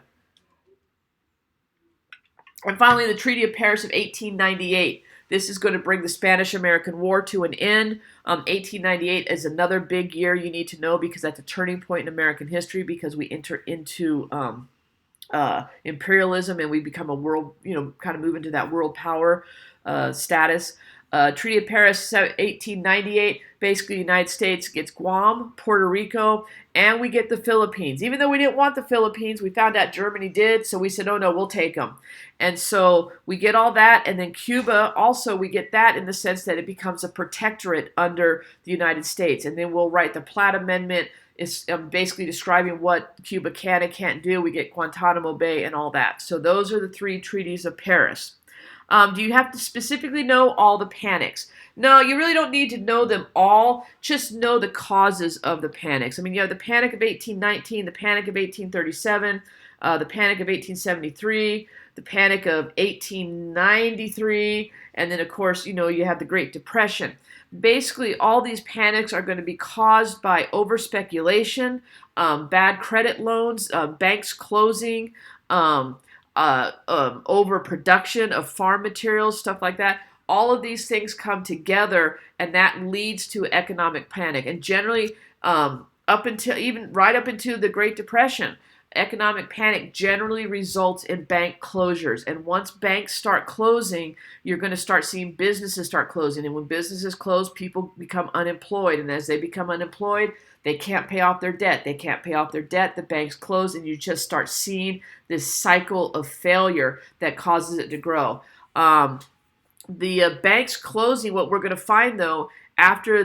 And finally, the Treaty of Paris of 1898. This is going to bring the Spanish-American War to an end. 1898 is another big year you need to know because that's a turning point in American history because we enter into imperialism and we become a world, kind of move into that world power status. Treaty of Paris, 1898, basically the United States gets Guam, Puerto Rico, and we get the Philippines. Even though we didn't want the Philippines, we found out Germany did, so we said, oh no, we'll take them. And so we get all that, and then Cuba, also we get that in the sense that it becomes a protectorate under the United States. And then we'll write the Platt Amendment, is basically describing what Cuba can and can't do. We get Guantanamo Bay and all that. So those are the 3 treaties of Paris. Do you have to specifically know all the panics? No, you really don't need to know them all. Just know the causes of the panics. I mean, you have the Panic of 1819, the Panic of 1837, the Panic of 1873, the Panic of 1893, and then, of course, you have the Great Depression. Basically, all these panics are going to be caused by over-speculation, bad credit loans, banks closing, overproduction of farm materials, stuff like that. All of these things come together, and that leads to economic panic. And generally, right up into the Great Depression, Economic panic generally results in bank closures. And once banks start closing, you're going to start seeing businesses start closing. And when businesses close, people become unemployed. And as they become unemployed, they can't pay off their debt. They can't pay off their debt. The banks close, and you just start seeing this cycle of failure that causes it to grow. The banks closing, what we're going to find though, after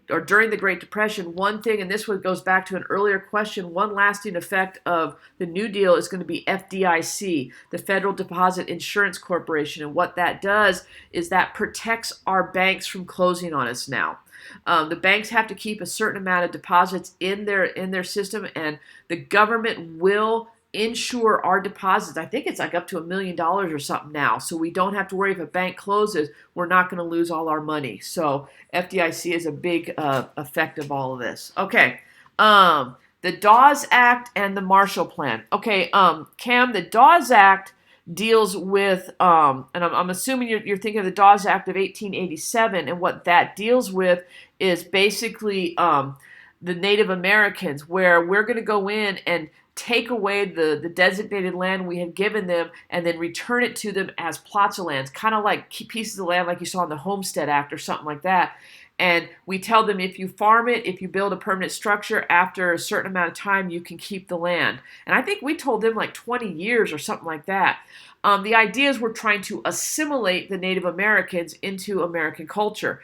or during the Great Depression, one thing, and this one goes back to an earlier question, one lasting effect of the New Deal is going to be FDIC, the Federal Deposit Insurance Corporation. And what that does is that protects our banks from closing on us now. The banks have to keep a certain amount of deposits in their system, and the government will insure our deposits. I think it's like up to $1 million or something now. So we don't have to worry if a bank closes, we're not going to lose all our money. So FDIC is a big effect of all of this. Okay. The Dawes Act and the Marshall Plan. Okay, Cam, the Dawes Act deals with, and I'm assuming you're thinking of the Dawes Act of 1887, and what that deals with is basically the Native Americans, where we're going to go in and take away the designated land we had given them and then return it to them as plots of lands, kind of like pieces of land like you saw in the Homestead Act or something like that. And we tell them if you farm it, if you build a permanent structure, after a certain amount of time, you can keep the land. And I think we told them like 20 years or something like that. The idea is we're trying to assimilate the Native Americans into American culture.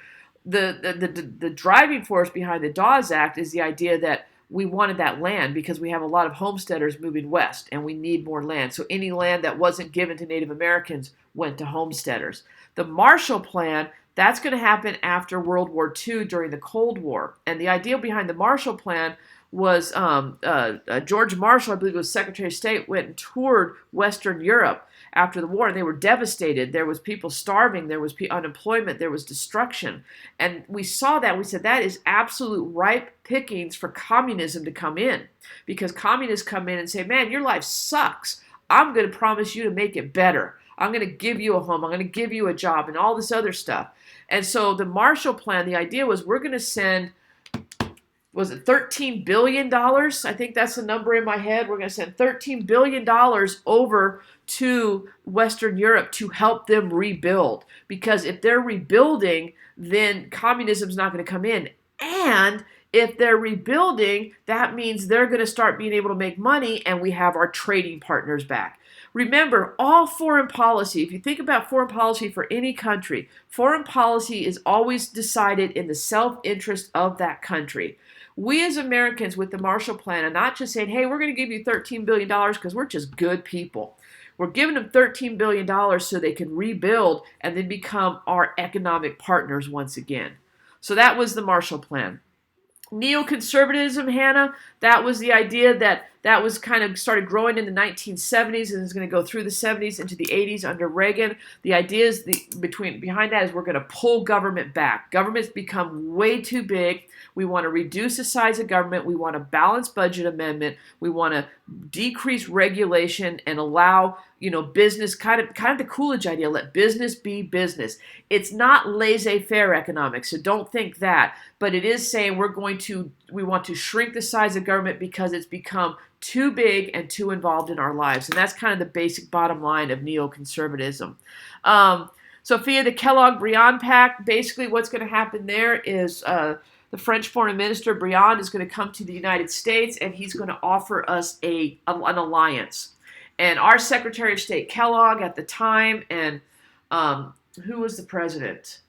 The driving force behind the Dawes Act is the idea that we wanted that land because we have a lot of homesteaders moving west and we need more land. So any land that wasn't given to Native Americans went to homesteaders. The Marshall Plan, that's going to happen after World War II during the Cold War. And the idea behind the Marshall Plan was George Marshall, I believe was Secretary of State, went and toured Western Europe after the war, and they were devastated. There was people starving, there was unemployment, there was destruction. And we saw that, we said that is absolute ripe pickings for communism to come in. Because communists come in and say, man, your life sucks. I'm going to promise you to make it better. I'm going to give you a home, I'm going to give you a job, and all this other stuff. And so the Marshall Plan, the idea was we're going to send, was it $13 billion? I think that's the number in my head. We're going to send $13 billion over to Western Europe to help them rebuild. Because if they're rebuilding, then communism's not going to come in. And if they're rebuilding, that means they're going to start being able to make money, and we have our trading partners back. Remember, all foreign policy, if you think about foreign policy for any country, foreign policy is always decided in the self-interest of that country. We as Americans with the Marshall Plan are not just saying, hey, we're going to give you $13 billion because we're just good people. We're giving them $13 billion so they can rebuild and then become our economic partners once again. So that was the Marshall Plan. Neoconservatism, Hannah, that was the idea that was kind of started growing in the 1970s and is going to go through the 70s into the 80s under Reagan. The idea is behind that is we're going to pull government back. Government's become way too big. We want to reduce the size of government. We want a balanced budget amendment. We want to decrease regulation and allow, business, kind of the Coolidge idea, let business be business. It's not laissez-faire economics, so don't think that. But it is saying we want to shrink the size of government because it's become too big and too involved in our lives. And that's kind of the basic bottom line of neoconservatism. Sophia, the Kellogg-Briand Pact, basically what's going to happen there is the French Foreign Minister, Briand, is going to come to the United States and he's going to offer us an alliance. And our Secretary of State, Kellogg, at the time, and who was the president?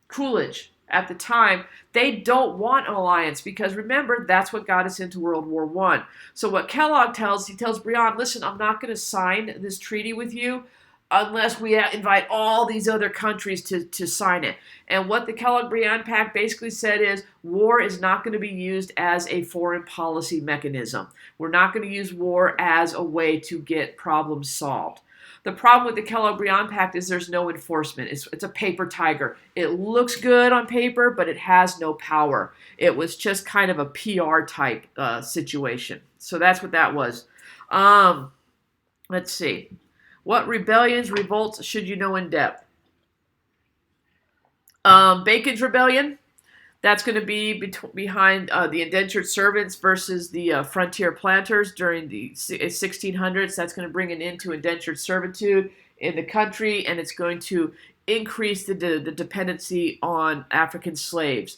Coolidge. At the time, they don't want an alliance because remember, that's what got us into World War I. So what Kellogg tells Briand, listen, I'm not going to sign this treaty with you unless we invite all these other countries to sign it. And what the Kellogg-Briand Pact basically said is war is not going to be used as a foreign policy mechanism. We're not going to use war as a way to get problems solved. The problem with the Kellogg-Briand Pact is there's no enforcement. It's a paper tiger. It looks good on paper, but it has no power. It was just kind of a PR type situation. So that's what that was. Let's see. What rebellions, revolts should you know in depth? Bacon's Rebellion. That's going to be behind the indentured servants versus the frontier planters during the 1600s. That's going to bring an end to indentured servitude in the country, and it's going to increase the dependency on African slaves.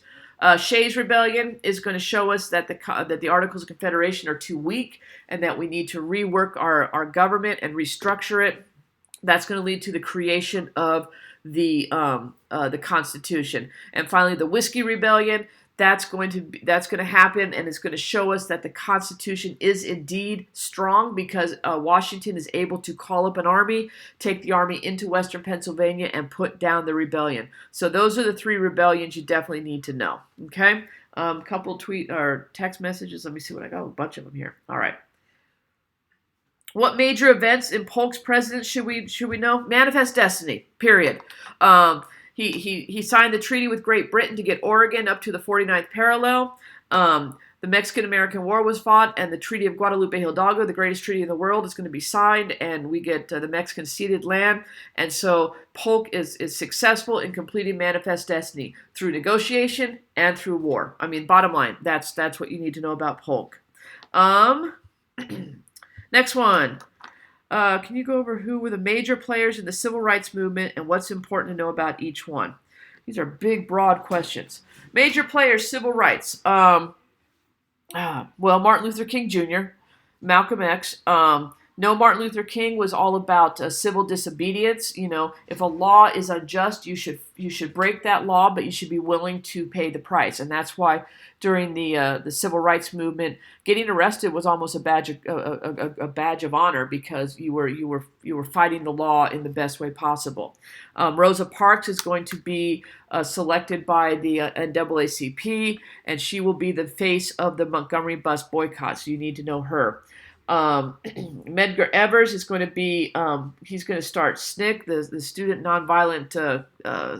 Shays' Rebellion is going to show us that the Articles of Confederation are too weak and that we need to rework our government and restructure it. That's going to lead to the creation of the Constitution. And finally, the Whiskey Rebellion. That's going to happen, and it's going to show us that the Constitution is indeed strong because Washington is able to call up an army, take the army into Western Pennsylvania, and put down the rebellion. So those are the 3 rebellions you definitely need to know. Okay, couple tweet or text messages. Let me see what I got. A bunch of them here. All right. What major events in Polk's presidency should we know? Manifest Destiny. Period. He signed the treaty with Great Britain to get Oregon up to the 49th parallel. The Mexican-American War was fought, and the Treaty of Guadalupe Hidalgo, the greatest treaty in the world, is going to be signed, and we get the Mexican ceded land. And so Polk is successful in completing Manifest Destiny through negotiation and through war. I mean, bottom line, that's what you need to know about Polk. Next one. Can you go over who were the major players in the civil rights movement and what's important to know about each one? These are big, broad questions. Major players, civil rights. Well, Martin Luther King Jr., Malcolm X. No, Martin Luther King was all about civil disobedience. You know, if a law is unjust, you should break that law, but you should be willing to pay the price. And that's why during the civil rights movement, getting arrested was almost a badge of honor because you were fighting the law in the best way possible. Rosa Parks is going to be selected by the NAACP, and she will be the face of the Montgomery bus boycott. So you need to know her. Medgar Evers is going to be, he's going to start SNCC, the Student Nonviolent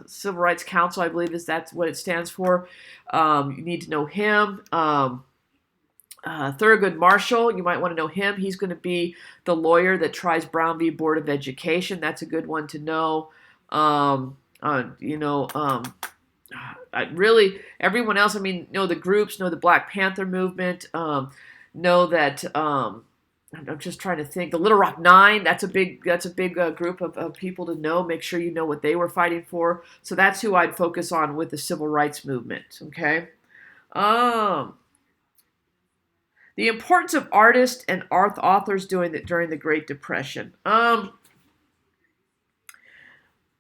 Civil Rights Council, I believe that's what it stands for. You need to know him. Thurgood Marshall, you might want to know him. He's going to be the lawyer that tries Brown v. Board of Education. That's a good one to know. Really, everyone else, I mean, know the groups, know the Black Panther movement, know that, I'm just trying to think. The Little Rock Nine, that's a big group of people to know. Make sure you know what they were fighting for. So that's who I'd focus on with the civil rights movement. Okay. The importance of artists and authors during the Great Depression.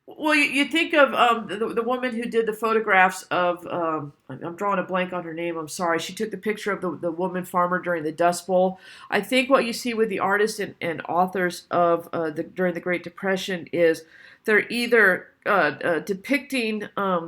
Well, you think of the woman who did the photographs of, I'm drawing a blank on her name, I'm sorry. She took the picture of the woman farmer during the Dust Bowl. I think what you see with the artists and authors of during the Great Depression is they're either depicting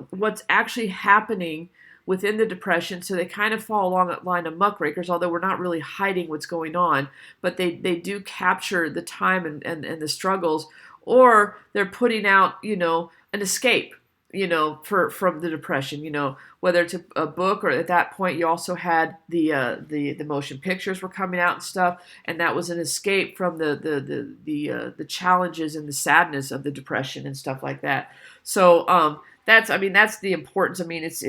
what's actually happening within the Depression, so they kind of fall along that line of muckrakers, although we're not really hiding what's going on, but they do capture the time and the struggles, or they're putting out, an escape, from the Depression, whether it's a book or at that point you also had the motion pictures were coming out and stuff, and that was an escape from the challenges and the sadness of the Depression and stuff like that. So that's the importance. I mean, it's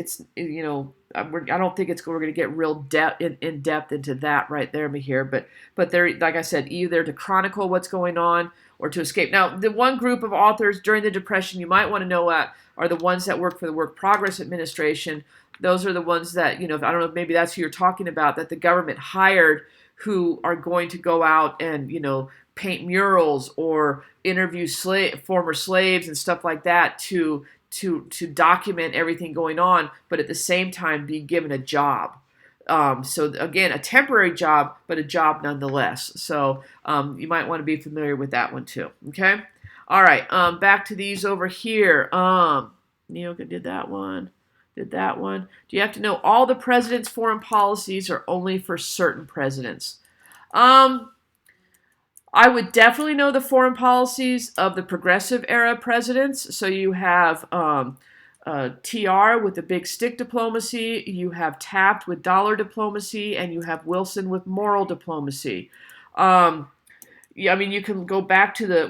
I don't think we're going to get real in depth into that right there, Mahir. But they're, like I said, either to chronicle what's going on or to escape. Now, the one group of authors during the Depression you might want to know are the ones that work for the Work Progress Administration. Those are the ones that, I don't know if maybe that's who you're talking about, that the government hired, who are going to go out and, paint murals or interview former slaves and stuff like that to document everything going on, but at the same time be given a job. So again, a temporary job, but a job nonetheless. So you might want to be familiar with that one too. Okay. All right. Back to these over here. Neoka did that one. Did that one. Do you have to know all the president's foreign policies or only for certain presidents? I would definitely know the foreign policies of the progressive era presidents. So you have TR with the big stick diplomacy, you have Taft with dollar diplomacy, and you have Wilson with moral diplomacy. Yeah, I mean, you can go back to the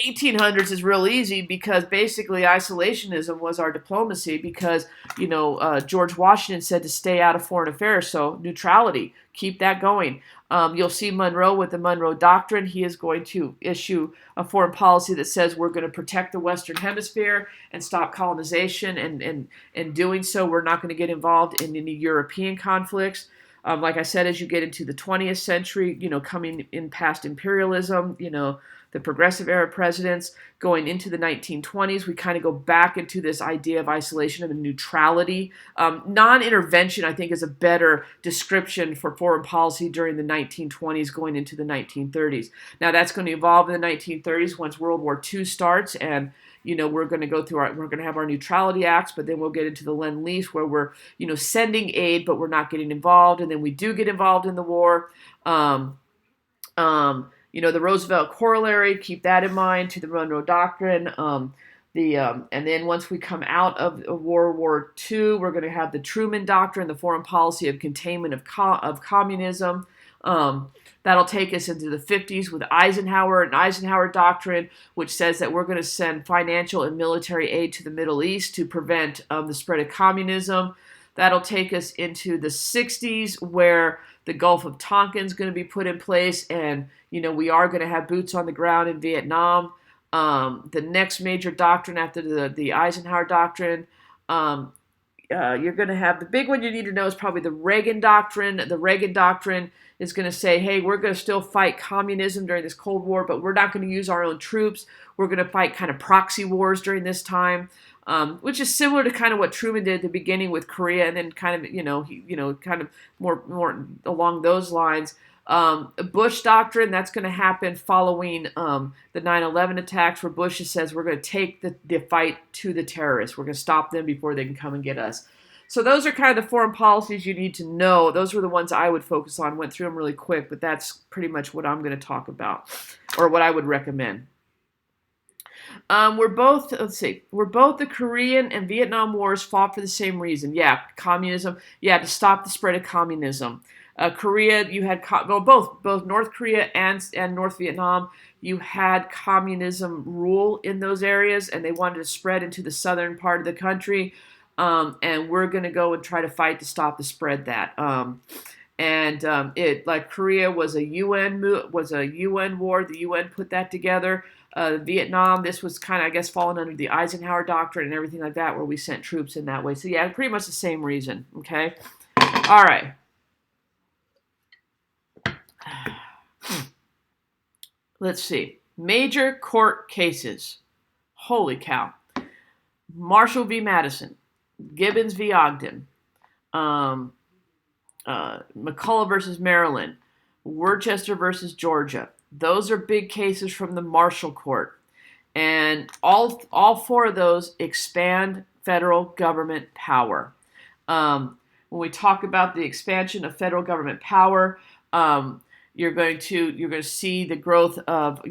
1800s is real easy because basically isolationism was our diplomacy because, George Washington said to stay out of foreign affairs. So neutrality, keep that going. You'll see Monroe with the Monroe Doctrine. He is going to issue a foreign policy that says we're going to protect the Western Hemisphere and stop colonization. And in doing so, we're not going to get involved in any European conflicts. Like I said, as you get into the 20th century, coming in past imperialism, the progressive era presidents, going into the 1920s, we kind of go back into this idea of isolation and neutrality. Non-intervention, I think, is a better description for foreign policy during the 1920s going into the 1930s. Now, that's going to evolve in the 1930s once World War II starts, and we're going to we're going to have our neutrality acts, but then we'll get into the Lend-Lease where we're, sending aid, but we're not getting involved. And then we do get involved in the war. The Roosevelt corollary, keep that in mind, to the Monroe Doctrine. And then once we come out of World War II, we're going to have the Truman Doctrine, the foreign policy of containment of communism. That'll take us into the 50s with Eisenhower and Eisenhower Doctrine, which says that we're going to send financial and military aid to the Middle East to prevent the spread of communism. That'll take us into the 60s, where the Gulf of Tonkin is going to be put in place, and we are going to have boots on the ground in Vietnam. The next major doctrine after the Eisenhower Doctrine, you're going to have the big one you need to know is probably the Reagan Doctrine. The Reagan Doctrine is going to say, hey, we're going to still fight communism during this Cold War, but we're not going to use our own troops. We're going to fight kind of proxy wars during this time, which is similar to kind of what Truman did at the beginning with Korea, and then kind of, kind of more along those lines. Bush Doctrine, that's going to happen following the 9/11 attacks, where Bush says we're going to take the fight to the terrorists. We're going to stop them before they can come and get us. So those are kind of the foreign policies you need to know. Those were the ones I would focus on. Went through them really quick, but that's pretty much what I'm going to talk about, or what I would recommend. We're both the Korean and Vietnam Wars fought for the same reason. Yeah, communism. Yeah, to stop the spread of communism. Korea, you had both North Korea and North Vietnam. You had communism rule in those areas, and they wanted to spread into the southern part of the country. And we're going to go and try to fight to stop the spread that. It like Korea was a UN war. The UN put that together. Vietnam, this was kind of, I guess, falling under the Eisenhower Doctrine and everything like that, where we sent troops in that way. So yeah, pretty much the same reason. Okay, all right. Let's see. Major court cases. Holy cow. Marshall v. Madison, Gibbons v. Ogden, McCulloch versus Maryland, Worcester versus Georgia. Those are big cases from the Marshall Court. And all four of those expand federal government power. When we talk about the expansion of federal government power, you're going to see the growth of,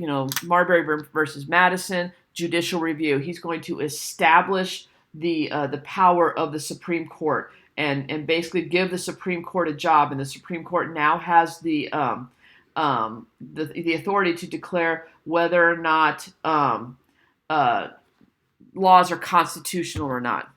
Marbury versus Madison, judicial review. He's going to establish the power of the Supreme Court and basically give the Supreme Court a job. And the Supreme Court now has the authority to declare whether or not laws are constitutional or not.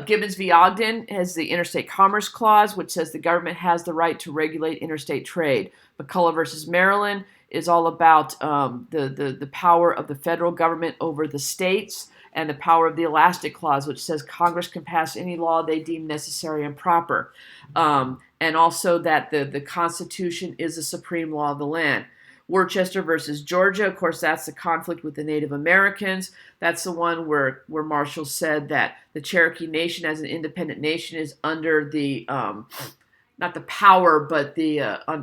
Gibbons v. Ogden has the Interstate Commerce Clause, which says the government has the right to regulate interstate trade. McCulloch versus Maryland is all about the power of the federal government over the states, and the power of the Elastic Clause, which says Congress can pass any law they deem necessary and proper. And also that the Constitution is the supreme law of the land. Worcester versus Georgia, of course, that's the conflict with the Native Americans. That's the one where Marshall said that the Cherokee Nation as an independent nation is under the, not the power, but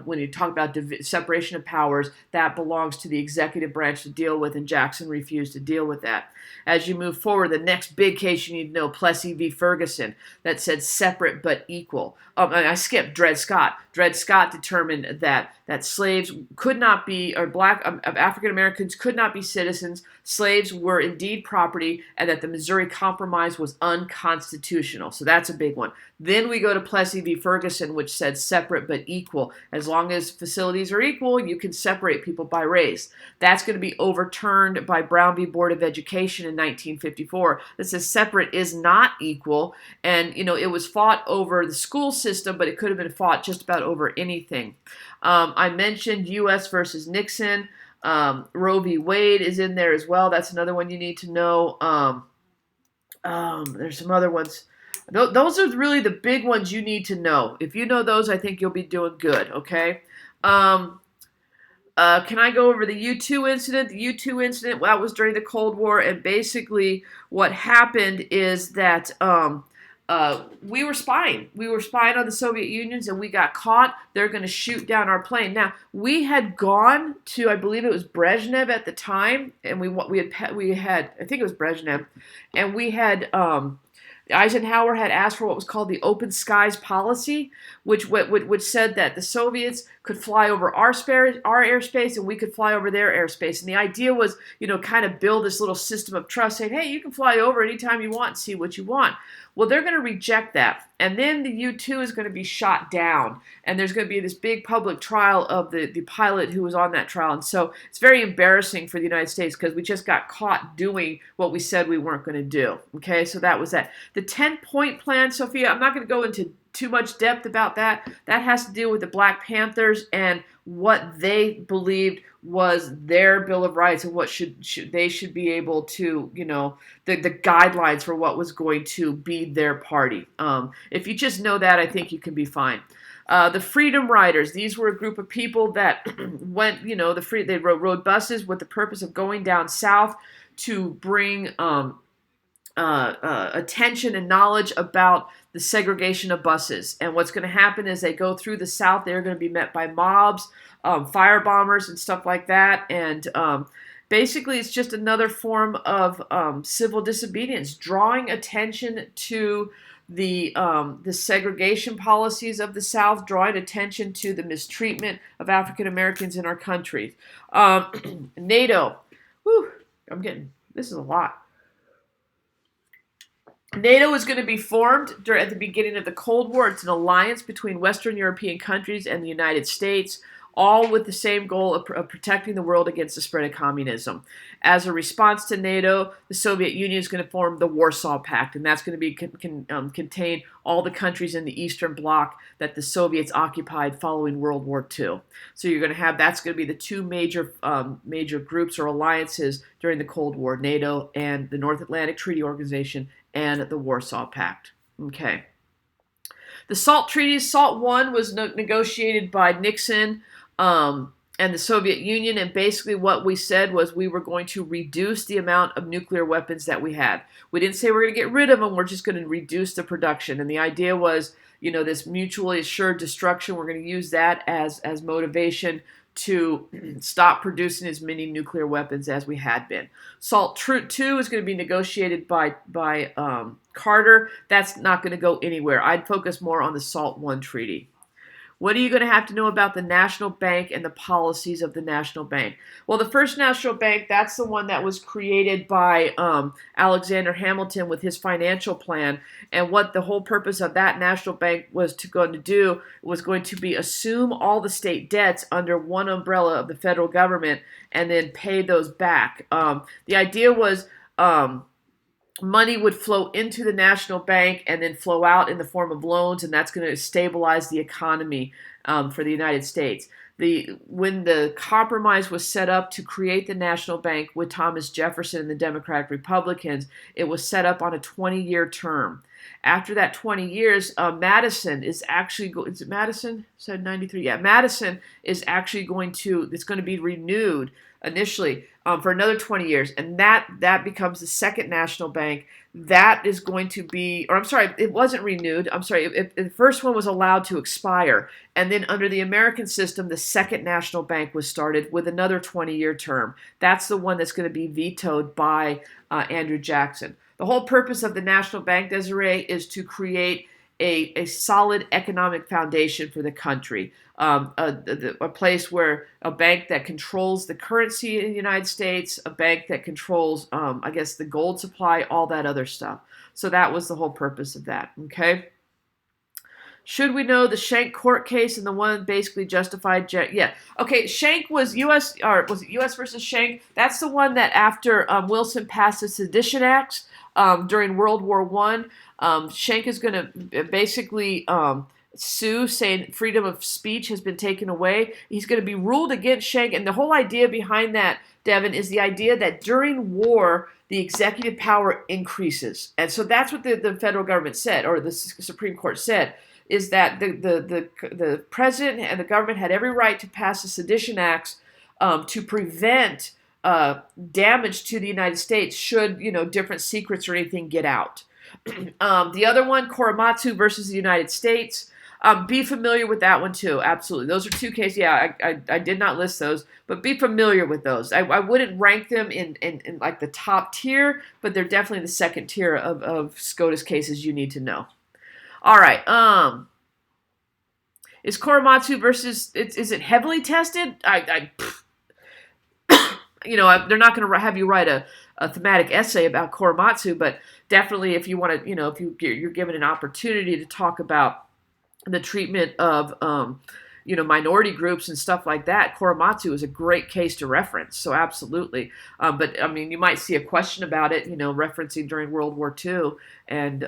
when you talk about separation of powers, that belongs to the executive branch to deal with, and Jackson refused to deal with that. As you move forward, the next big case you need to know, Plessy v. Ferguson, that said separate but equal. And I skipped Dred Scott. Dred Scott determined that slaves could not be, or African Americans could not be citizens. Slaves were indeed property, and that the Missouri Compromise was unconstitutional. So that's a big one. Then we go to Plessy v. Ferguson, which said separate but equal. As long as facilities are equal, you can separate people by race. That's going to be overturned by Brown v. Board of Education in 1954. That says separate is not equal. And, it was fought over the school system, but it could have been fought just about over anything. I mentioned U.S. versus Nixon. Roe v. Wade is in there as well. That's another one you need to know. There's some other ones. Those are really the big ones you need to know. If you know those, I think you'll be doing good, okay? Can I go over the U-2 incident? The U-2 incident, that was during the Cold War, and basically what happened is that we were spying. We were spying on the Soviet Union, and we got caught. They're going to shoot down our plane. Now, we had gone to, I believe it was Brezhnev at the time, and we had I think it was Brezhnev, and we had Eisenhower had asked for what was called the open skies policy, which said that the Soviets could fly over our airspace and we could fly over their airspace. And the idea was, kind of build this little system of trust, saying, hey, you can fly over anytime you want and see what you want. Well, they're going to reject that. And then the U-2 is going to be shot down. And there's going to be this big public trial of the pilot who was on that trial. And so it's very embarrassing for the United States because we just got caught doing what we said we weren't going to do. Okay, so that was that. The 10-point plan, Sophia, I'm not going to go into too much depth about that. That has to do with the Black Panthers and what they believed was their Bill of Rights and what they should be able to, the guidelines for what was going to be their party. If you just know that, I think you can be fine. The Freedom Riders, these were a group of people that went, they rode buses with the purpose of going down south to bring attention and knowledge about the segregation of buses. And what's going to happen is they go through the South, they're going to be met by mobs, fire bombers and stuff like that. And basically it's just another form of civil disobedience, drawing attention to the segregation policies of the South, drawing attention to the mistreatment of African Americans in our country. NATO, this is a lot. NATO is going to be formed at the beginning of the Cold War. It's an alliance between Western European countries and the United States, all with the same goal of protecting the world against the spread of communism. As a response to NATO, the Soviet Union is going to form the Warsaw Pact, and that's going to be contain all the countries in the Eastern Bloc that the Soviets occupied following World War II. So you're going to have, that's going to be the two major groups or alliances during the Cold War, NATO and the North Atlantic Treaty Organization and the Warsaw Pact. Okay. The SALT treaties, SALT I was negotiated by Nixon and the Soviet Union, and basically what we said was we were going to reduce the amount of nuclear weapons that we had. We didn't say we're going to get rid of them, we're just going to reduce the production. And the idea was, this mutually assured destruction, we're going to use that as motivation to stop producing as many nuclear weapons as we had been. SALT II is going to be negotiated by Carter. That's not going to go anywhere. I'd focus more on the SALT I treaty. What are you going to have to know about the National Bank and the policies of the National Bank? Well, the first National Bank, that's the one that was created by Alexander Hamilton with his financial plan. And what the whole purpose of that National Bank was going to be assume all the state debts under one umbrella of the federal government and then pay those back. The idea was money would flow into the national bank and then flow out in the form of loans, and that's going to stabilize the economy for the United States. When the compromise was set up to create the national bank with Thomas Jefferson and the Democratic Republicans, it was set up on a 20-year term. After that 20 years, Madison is actually is it Madison? Said 93. Yeah, Madison is actually it's going to be renewed initially for another 20 years, and that becomes the second national bank. That is going to be, or I'm sorry, it wasn't renewed. I'm sorry, if the first one was allowed to expire, and then under the American system, the second national bank was started with another 20-year term. That's the one that's going to be vetoed by Andrew Jackson. The whole purpose of the National Bank, Desiree, is to create a solid economic foundation for the country, a place where a bank that controls the currency in the United States, a bank that controls, the gold supply, all that other stuff. So that was the whole purpose of that, okay? Should we know the Schenck court case and the one basically justified? Yeah. Okay. Schenck was U.S. or was it U.S. versus Schenck? That's the one that after Wilson passed the Sedition Acts during World War One, Schenck is going to basically sue, saying freedom of speech has been taken away. He's going to be ruled against Schenck, and the whole idea behind that, Devin, is the idea that during war the executive power increases, and so that's what the federal government said, or the Supreme Court said, is that the president and the government had every right to pass the Sedition Acts to prevent damage to the United States should different secrets or anything get out. The other one, Korematsu versus the United States. Be familiar with that one too. Absolutely, those are two cases. Yeah, I did not list those, but be familiar with those. I wouldn't rank them in like the top tier, but they're definitely the second tier of SCOTUS cases you need to know. All right. Is Korematsu versus? Is it heavily tested? They're not going to have you write a thematic essay about Korematsu, but definitely if you want to, if you're given an opportunity to talk about the treatment of minority groups and stuff like that, Korematsu is a great case to reference. So absolutely. But I mean, you might see a question about it, referencing during World War II and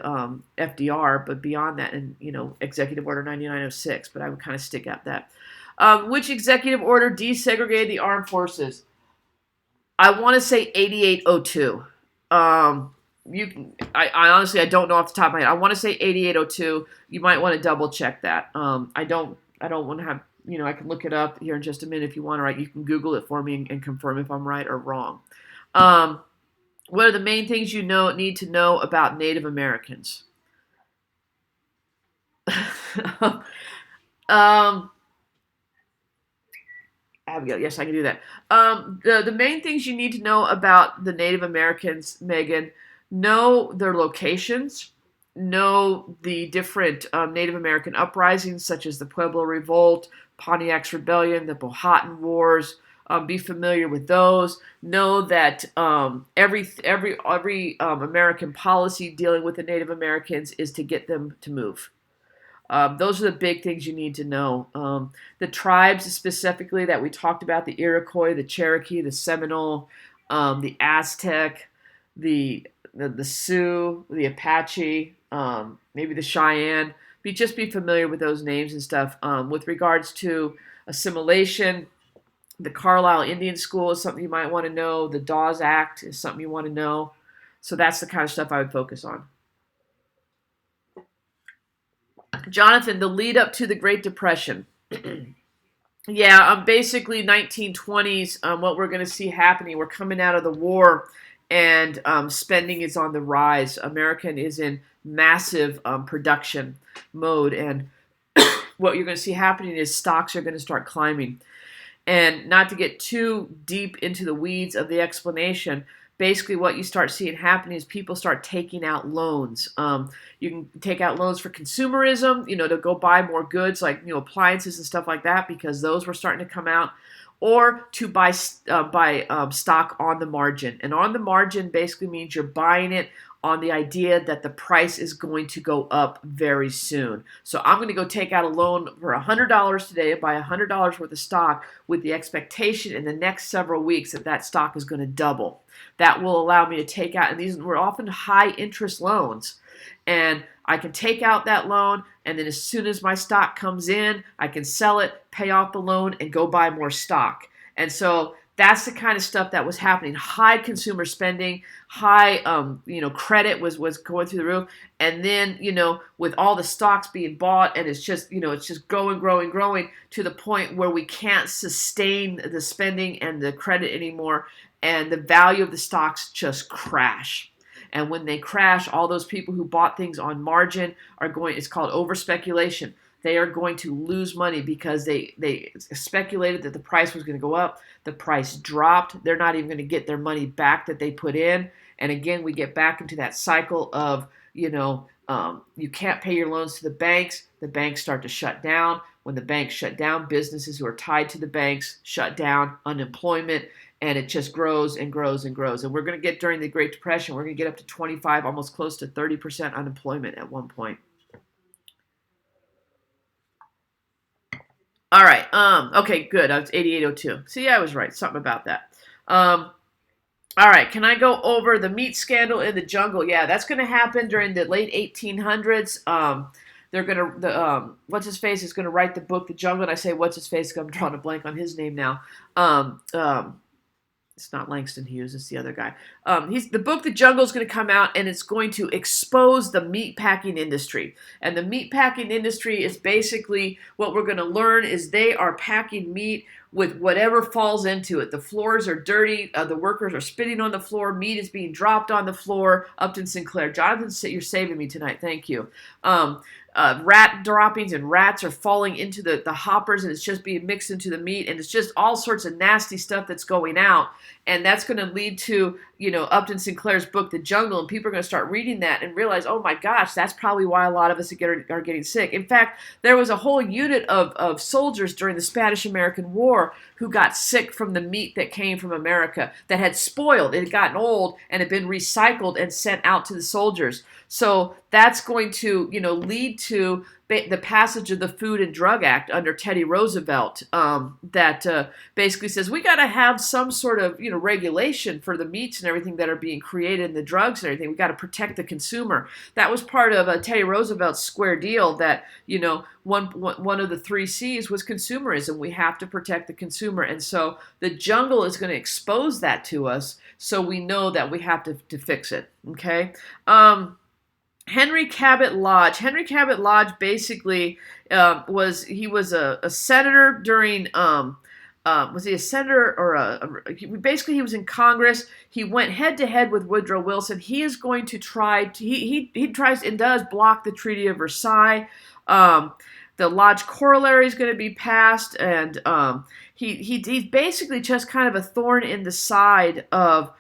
FDR, but beyond that, and Executive Order 9906. But I would kind of stick at that. Which executive order desegregated the armed forces? I want to say 8802. I honestly, I don't know off the top of my head. I want to say 8802. You might want to double check that. I don't want to have, I can look it up here in just a minute if you want to. Right, you can Google it for me and confirm if I'm right or wrong. What are the main things you need to know about Native Americans? Abigail, yes, I can do that. The main things you need to know about the Native Americans, Megan, know their locations, know the different Native American uprisings, such as the Pueblo Revolt, Pontiac's Rebellion, the Powhatan Wars. Be familiar with those. Know that every American policy dealing with the Native Americans is to get them to move. Those are the big things you need to know. The tribes specifically that we talked about, the Iroquois, the Cherokee, the Seminole, the Aztec, the Sioux, the Apache, maybe the Cheyenne. Just be familiar with those names and stuff. With regards to assimilation, the Carlisle Indian School is something you might want to know. The Dawes Act is something you want to know. So that's the kind of stuff I would focus on. Jonathan, the lead up to the Great Depression. Yeah, basically 1920s, what we're going to see happening. We're coming out of the war, and spending is on the rise. American is in massive production mode, and what you're going to see happening is stocks are going to start climbing. And not to get too deep into the weeds of the explanation, basically what you start seeing happening is people start taking out loans. You can take out loans for consumerism, to go buy more goods like appliances and stuff like that, because those were starting to come out, or to buy stock on the margin. And on the margin basically means you're buying it on the idea that the price is going to go up very soon. So I'm going to go take out a loan for $100 today and buy $100 worth of stock with the expectation in the next several weeks that stock is going to double. That will allow me to take out, and these were often high interest loans, and I can take out that loan, and then as soon as my stock comes in, I can sell it, pay off the loan, and go buy more stock. And so that's the kind of stuff that was happening. High consumer spending, high, credit was going through the roof. And then, with all the stocks being bought, and it's just growing to the point where we can't sustain the spending and the credit anymore. And the value of the stocks just crash. And when they crash, all those people who bought things on margin it's called overspeculation. They are going to lose money because they speculated that the price was going to go up. The price dropped. They're not even going to get their money back that they put in. And again, we get back into that cycle of, you can't pay your loans to the banks. The banks start to shut down. When the banks shut down, businesses who are tied to the banks shut down, unemployment, and it just grows and grows and grows. And we're going to get, during the Great Depression, we're going to get up to 25, almost close to 30% unemployment at one point. All right. Okay, good. I was 8802. See, I was right. Something about that. Um, all right. Can I go over the meat scandal in the jungle? Yeah, that's going to happen during the late 1800s. They're gonna what's his face is gonna write the book The Jungle, and I say what's his face? I'm drawing a blank on his name now. Um, um, it's not Langston Hughes, it's the other guy. He's the book The Jungle is going to come out, and it's going to expose the meat packing industry. And the meat packing industry is basically what we're going to learn is they are packing meat with whatever falls into it. The floors are dirty. The workers are spitting on the floor. Meat is being dropped on the floor. Upton Sinclair, Jonathan, you're saving me tonight. Thank you. Rat droppings and rats are falling into the hoppers, and it's just being mixed into the meat, and it's just all sorts of nasty stuff that's going out. And that's going to lead to, Upton Sinclair's book, The Jungle, and people are going to start reading that and realize, oh my gosh, that's probably why a lot of us are getting sick. In fact, there was a whole unit of soldiers during the Spanish-American War who got sick from the meat that came from America that had spoiled. It had gotten old and had been recycled and sent out to the soldiers. So that's going to, lead to the passage of the Food and Drug Act under Teddy Roosevelt that basically says we got to have some sort of, regulation for the meats and everything that are being created and the drugs and everything. We got to protect the consumer. That was part of Teddy Roosevelt's square deal that, one of the three C's was consumerism. We have to protect the consumer. And so the jungle is going to expose that to us so we know that we have to fix it. Okay? Henry Cabot Lodge. Henry Cabot Lodge basically was a senator during was he a senator or basically he was in Congress. He went head to head with Woodrow Wilson. He is going to he tries and does block the Treaty of Versailles. The Lodge Corollary is going to be passed, and he's basically just kind of a thorn in the side of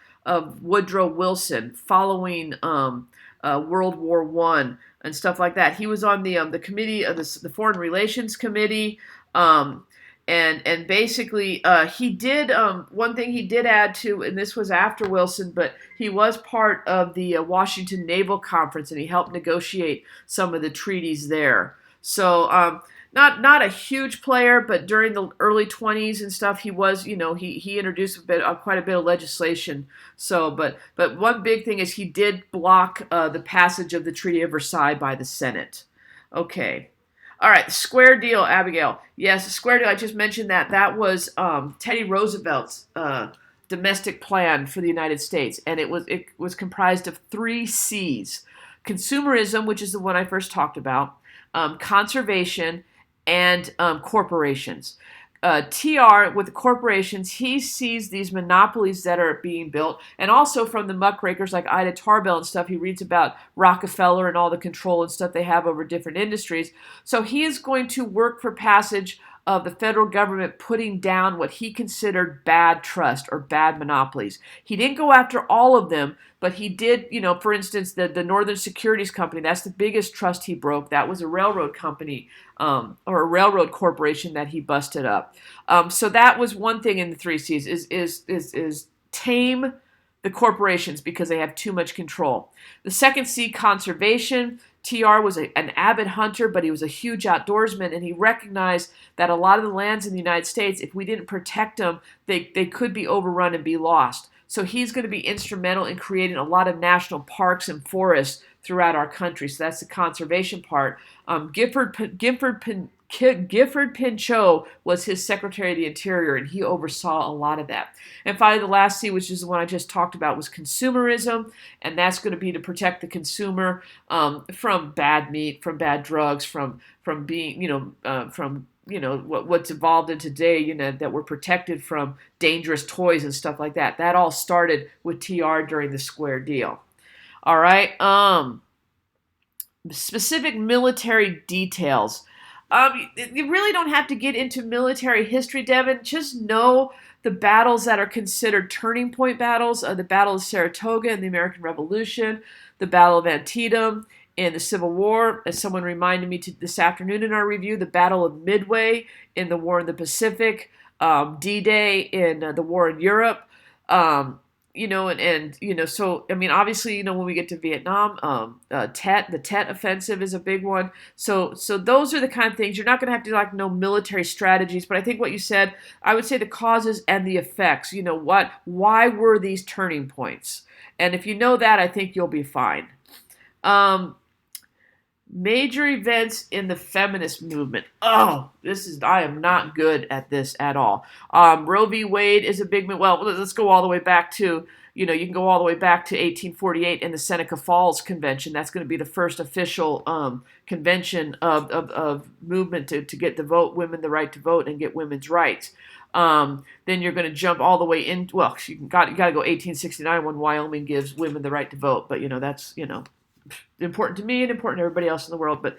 Woodrow Wilson following World War I and stuff like that. He was on the committee of the Foreign Relations Committee, and basically he did one thing he did add to, and this was after Wilson, but he was part of the Washington Naval Conference, and he helped negotiate some of the treaties there. So not a huge player, but during the early 20s and stuff, he was, he introduced quite a bit of legislation. So, but one big thing is he did block the passage of the Treaty of Versailles by the Senate. Okay. All right, the Square Deal, Abigail. Yes, the Square Deal, I just mentioned that. That was Teddy Roosevelt's domestic plan for the United States, and it was comprised of three C's. Consumerism, which is the one I first talked about, conservation, and corporations. TR, with the corporations, he sees these monopolies that are being built, and also from the muckrakers like Ida Tarbell and stuff, he reads about Rockefeller and all the control and stuff they have over different industries. So he is going to work for passage of the federal government putting down what he considered bad trust or bad monopolies. He didn't go after all of them, but he did, for instance, the Northern Securities Company, that's the biggest trust he broke. That was a railroad company or a railroad corporation that he busted up. So that was one thing in the three C's is tame the corporations because they have too much control. The second C, conservation. TR was an avid hunter, but he was a huge outdoorsman, and he recognized that a lot of the lands in the United States, if we didn't protect them, they could be overrun and be lost. So he's going to be instrumental in creating a lot of national parks and forests throughout our country. So that's the conservation part. Gifford Pinchot was his Secretary of the Interior, and he oversaw a lot of that. And finally, the last C, which is the one I just talked about, was consumerism, and that's going to be to protect the consumer from bad meat, from bad drugs, from being, from what's evolved in today, that we're protected from dangerous toys and stuff like that. That all started with TR during the Square Deal. All right. Specific military details. You really don't have to get into military history, Devin. Just know the battles that are considered turning point battles, the Battle of Saratoga in the American Revolution, the Battle of Antietam in the Civil War, as someone reminded me this afternoon in our review, the Battle of Midway in the War in the Pacific, D-Day in the War in Europe. so I mean, obviously, when we get to Vietnam, the Tet offensive is a big one. So those are the kind of things you're not going to have to like know military strategies, but I think what you said, I would say the causes and the effects. Why were these turning points? And if you know that, I think you'll be fine. Um, Major events in the feminist movement. Oh, I am not good at this at all. Roe v. Wade is a big, well, let's go all the way back to, you can go all the way back to 1848 and the Seneca Falls Convention. That's going to be the first official convention of movement to get the vote, women the right to vote and get women's rights. Then you're going to jump all the way in. Well, you got to go 1869 when Wyoming gives women the right to vote. But that's important to me and important to everybody else in the world. But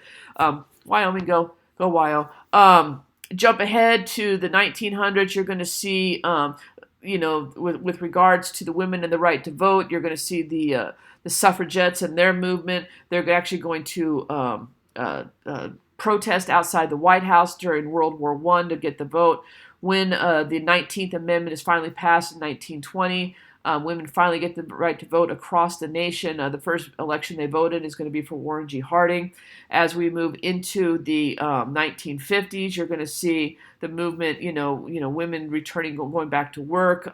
Wyoming, go Wyo. Jump ahead to the 1900s, you're going to see, with regards to the women and the right to vote, you're going to see the suffragettes and their movement. They're actually going to protest outside the White House during World War I to get the vote. When the 19th Amendment is finally passed in 1920, women finally get the right to vote across the nation. The first election they voted is going to be for Warren G. Harding. As we move into the 1950s, you're going to see the movement, women returning, going back to work.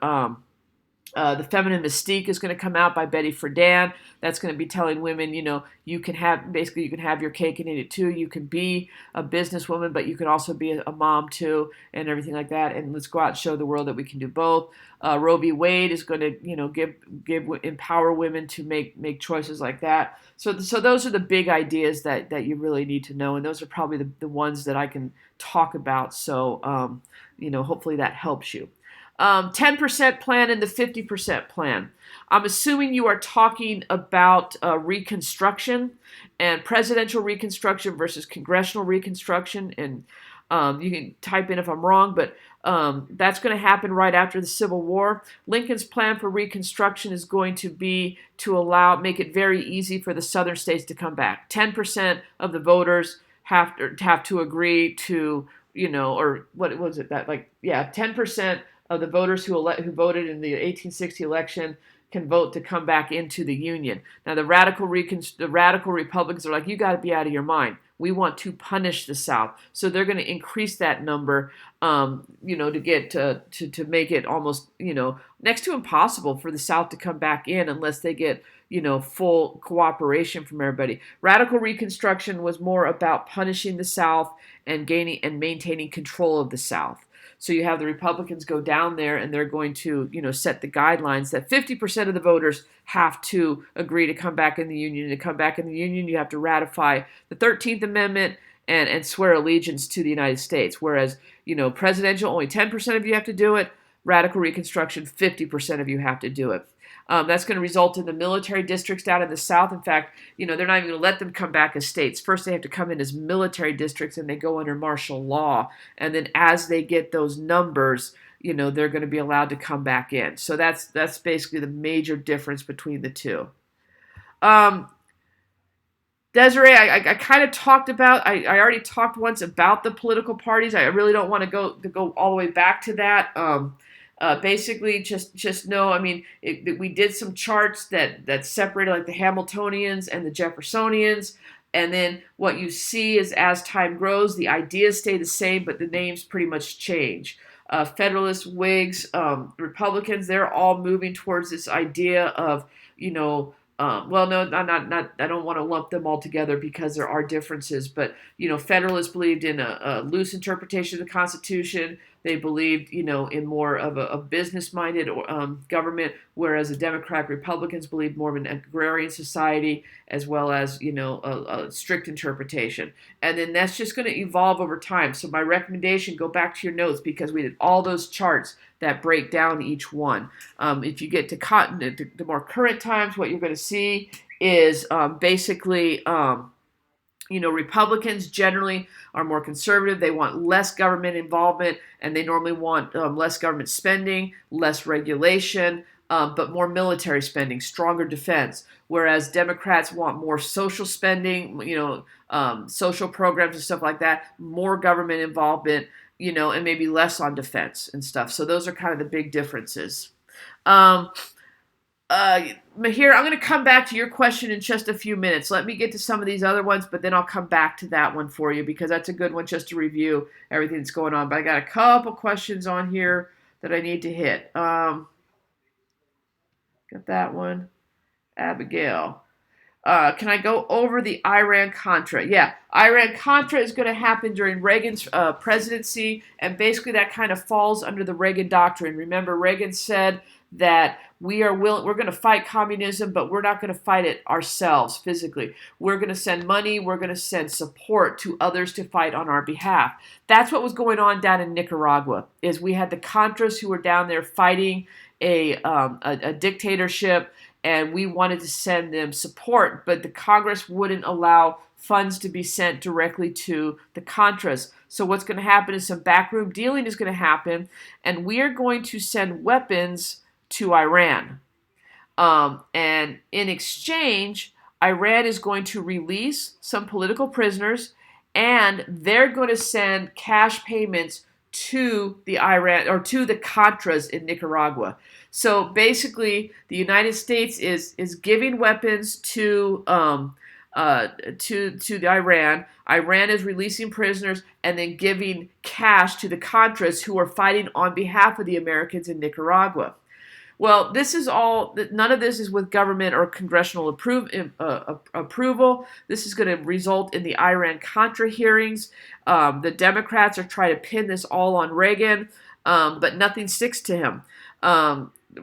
The Feminine Mystique is going to come out by Betty Friedan. That's going to be telling women, you can have your cake and eat it too. You can be a businesswoman, but you can also be a mom too, and everything like that. And let's go out and show the world that we can do both. Roe v. Wade is going to, empower women to make choices like that. So those are the big ideas that you really need to know, and those are probably the ones that I can talk about. So hopefully that helps you. 10% plan and the 50% plan. I'm assuming you are talking about Reconstruction and presidential Reconstruction versus congressional Reconstruction. And you can type in if I'm wrong, but that's going to happen right after the Civil War. Lincoln's plan for Reconstruction is going to be to make it very easy for the southern states to come back. 10% of the voters have to agree to, or what was it 10% of the voters who voted in the 1860 election can vote to come back into the Union. Now, the radical Republicans are like, you got to be out of your mind. We want to punish the South, so they're going to increase that number, to get to make it almost, next to impossible for the South to come back in unless they get, full cooperation from everybody. Radical Reconstruction was more about punishing the South and gaining and maintaining control of the South. So you have the Republicans go down there and they're going to, set the guidelines that 50% of the voters have to agree to come back in the Union. To come back in the Union, you have to ratify the 13th Amendment and swear allegiance to the United States. Whereas, presidential, only 10% of you have to do it. Radical Reconstruction, 50% of you have to do it. That's going to result in the military districts down in the South. In fact, they're not even going to let them come back as states. First, they have to come in as military districts, and they go under martial law. And then as they get those numbers, they're going to be allowed to come back in. So that's basically the major difference between the two. Desiree, I kind of talked about, I already talked once about the political parties. I really don't want to go all the way back to that. Basically, just know, we did some charts that separated like the Hamiltonians and the Jeffersonians, and then what you see is as time grows, the ideas stay the same, but the names pretty much change. Federalists, Whigs, Republicans, they're all moving towards this idea of, well, no, not. I don't want to lump them all together because there are differences. But Federalists believed in a loose interpretation of the Constitution. They believed, in more of a business-minded government, whereas the Democratic Republicans believed more of an agrarian society, as well as a strict interpretation. And then that's just going to evolve over time. So my recommendation: go back to your notes because we did all those charts that break down each one. If you get to more current times, what you're going to see is basically, Republicans generally are more conservative. They want less government involvement, and they normally want less government spending, less regulation, but more military spending, stronger defense. Whereas Democrats want more social spending, social programs and stuff like that, more government involvement, and maybe less on defense and stuff. So those are kind of the big differences. Mahir, I'm going to come back to your question in just a few minutes. Let me get to some of these other ones, but then I'll come back to that one for you because that's a good one just to review everything that's going on. But I got a couple questions on here that I need to hit. Got that one. Abigail. Can I go over the Iran Contra? Yeah, Iran Contra is going to happen during Reagan's presidency, and basically that kind of falls under the Reagan doctrine. Remember, Reagan said that we're going to fight communism, but we're not going to fight it ourselves physically. We're going to send money, we're going to send support to others to fight on our behalf. That's what was going on down in Nicaragua. Is we had the Contras who were down there fighting a dictatorship, and we wanted to send them support, but the Congress wouldn't allow funds to be sent directly to the Contras. So what's going to happen is some backroom dealing is going to happen, and we are going to send weapons to Iran. And in exchange, Iran is going to release some political prisoners, and they're going to send cash payments to the Iran or to the Contras in Nicaragua. So basically, the United States is giving weapons to the Iran. Iran is releasing prisoners and then giving cash to the Contras who are fighting on behalf of the Americans in Nicaragua. Well, this is all. None of this is with government or congressional approval. This is going to result in the Iran-Contra hearings. The Democrats are trying to pin this all on Reagan, but nothing sticks to him.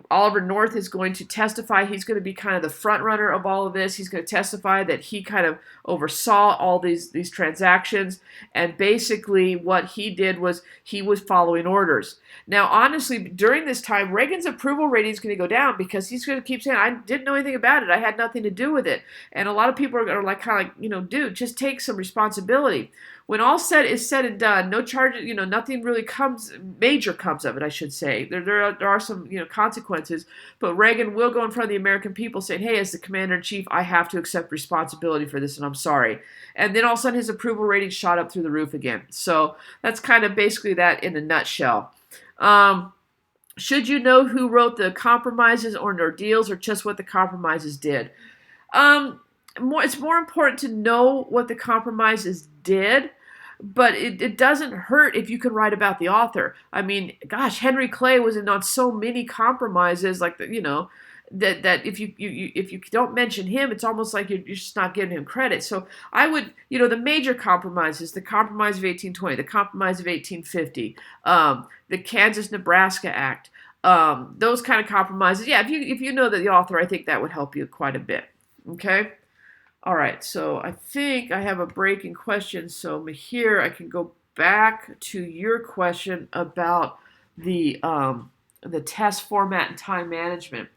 Oliver North is going to testify. He's going to be kind of the front runner of all of this. He's going to testify that he kind of oversaw all these transactions, and basically what he did was he was following orders. Now, honestly, during this time, Reagan's approval rating is going to go down because he's going to keep saying, "I didn't know anything about it. I had nothing to do with it." And a lot of people are like, kind of like, dude, just take some responsibility. When all is said and done, no charges, nothing really major comes of it, I should say. There are some, consequences, but Reagan will go in front of the American people saying, "Hey, as the commander-in-chief, I have to accept responsibility for this, and I'm sorry." And then all of a sudden, his approval rating shot up through the roof again. So that's kind of basically that in a nutshell. Should you know who wrote the compromises or deals, or just what the compromises did? It's more important to know what the compromises did, but it doesn't hurt if you can write about the author. I mean, gosh, Henry Clay was in on so many compromises, like that if you don't mention him, it's almost like you're just not giving him credit. So I would, the major compromises, the Compromise of 1820, the Compromise of 1850, the Kansas-Nebraska Act, those kind of compromises. Yeah, if you know the author, I think that would help you quite a bit. Okay. All right, so I think I have a breaking question. So here I can go back to your question about the test format and time management.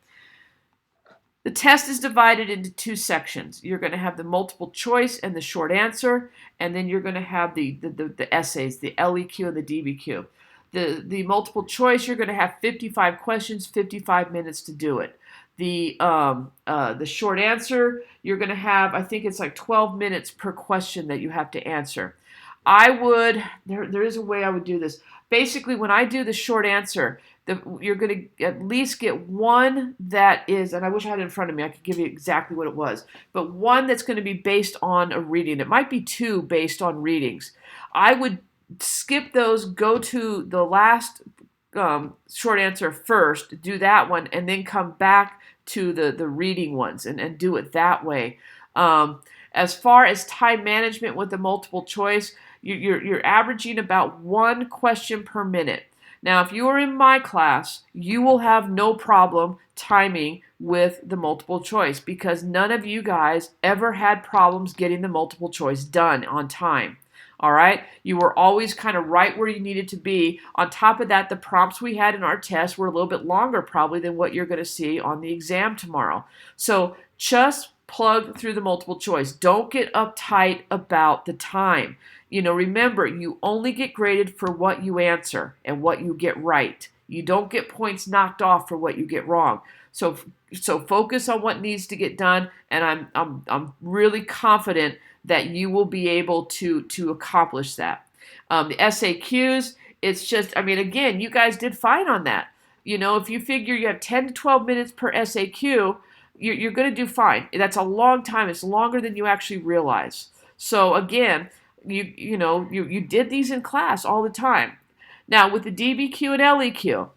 The test is divided into two sections. You're going to have the multiple choice and the short answer, and then you're going to have the essays, the LEQ and the DBQ. The multiple choice, you're going to have 55 questions, 55 minutes to do it. The short answer, you're going to have, I think it's like 12 minutes per question that you have to answer. There is a way I would do this. Basically, when I do the short answer, you're going to at least get one that is, and I wish I had it in front of me, I could give you exactly what it was, but one that's going to be based on a reading. It might be two based on readings. I would skip those, go to the last short answer first, do that one, and then come back to the reading ones and do it that way. As far as time management with the multiple choice, you're averaging about one question per minute. Now, if you are in my class, you will have no problem timing with the multiple choice because none of you guys ever had problems getting the multiple choice done on time. All right, you were always kind of right where you needed to be. On top of that, the prompts we had in our test were a little bit longer probably than what you're going to see on the exam tomorrow. So just plug through the multiple choice. Don't get uptight about the time. Remember, you only get graded for what you answer and what you get right. You don't get points knocked off for what you get wrong. So focus on what needs to get done, and I'm really confident that you will be able to accomplish that. The SAQs, it's just, again, you guys did fine on that. If you figure you have 10 to 12 minutes per SAQ, you're going to do fine. That's a long time. It's longer than you actually realize. So again, you did these in class all the time. Now with the DBQ and LEQ,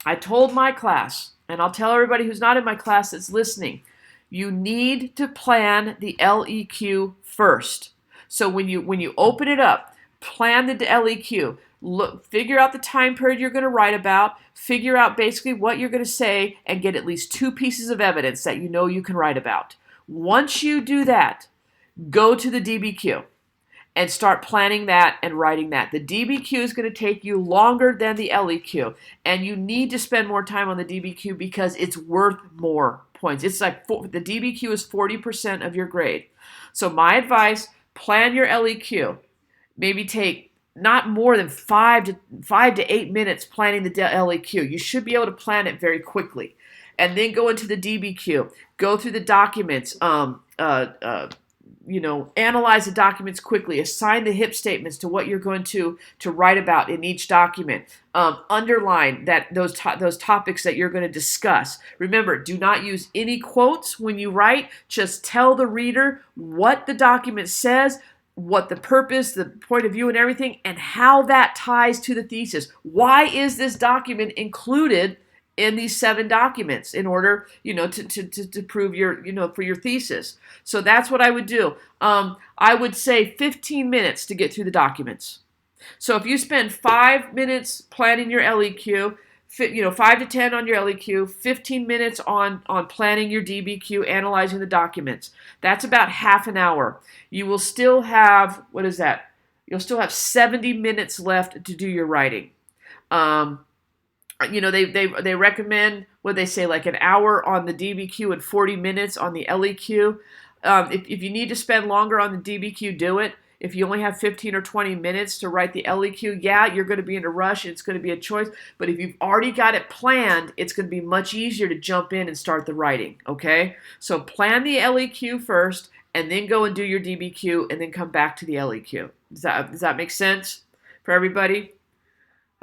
I told my class, and I'll tell everybody who's not in my class that's listening, you need to plan the LEQ first. So when you open it up, plan the LEQ. Look, figure out the time period you're going to write about, figure out basically what you're going to say, and get at least 2 pieces of evidence that you know you can write about. Once you do that, go to the DBQ and start planning that and writing that. The DBQ is going to take you longer than the LEQ, and you need to spend more time on the DBQ because it's worth more points. It's like the DBQ is 40% of your grade. So my advice, plan your LEQ. Maybe take not more than 5 to 8 minutes planning the LEQ. You should be able to plan it very quickly. And then go into the DBQ. Go through the documents. Analyze the documents quickly. Assign the HIP statements to what you're going to write about in each document. Underline those topics that you're going to discuss. Remember, do not use any quotes when you write. Just tell the reader what the document says, what the purpose, the point of view, and everything, and how that ties to the thesis. Why is this document included in these 7 documents in order, to prove for your thesis? So that's what I would do. I would say 15 minutes to get through the documents. So if you spend 5 minutes planning your LEQ, 5 to 10 on your LEQ, 15 minutes on planning your DBQ, analyzing the documents. That's about half an hour. You will still have, what is that? You'll still have 70 minutes left to do your writing. They recommend, what they say, like an hour on the DBQ and 40 minutes on the LEQ. If you need to spend longer on the DBQ, do it. If you only have 15 or 20 minutes to write the LEQ, yeah, you're going to be in a rush. It's going to be a choice. But if you've already got it planned, it's going to be much easier to jump in and start the writing, okay? So plan the LEQ first, and then go and do your DBQ, and then come back to the LEQ. Does that make sense for everybody?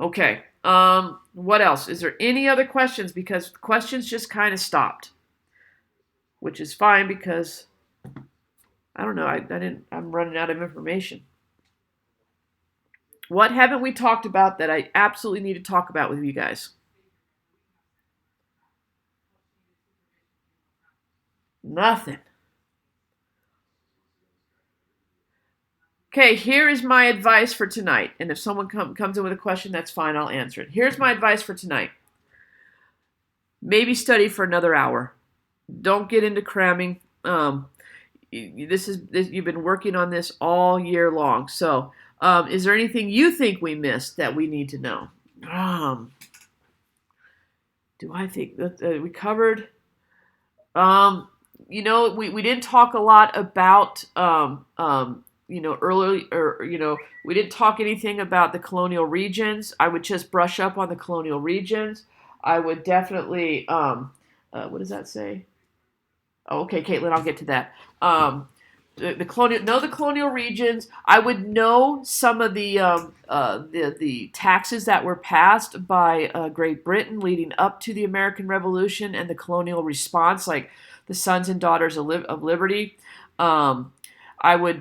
Okay. What else? Is there any other questions? Because questions just kind of stopped, which is fine because I don't know. I'm running out of information. What haven't we talked about that I absolutely need to talk about with you guys? Nothing. Okay, here is my advice for tonight. And if someone comes in with a question, that's fine. I'll answer it. Here's my advice for tonight. Maybe study for another hour. Don't get into cramming. You've been working on this all year long. So, is there anything you think we missed that we need to know? Do I think that we covered? We didn't talk a lot about we didn't talk anything about the colonial regions. I would just brush up on the colonial regions. I would definitely, what does that say? Oh, okay, Caitlin, I'll get to that. The colonial regions. I would know some of the taxes that were passed by Great Britain leading up to the American Revolution and the colonial response, like the Sons and Daughters of Liberty. I would,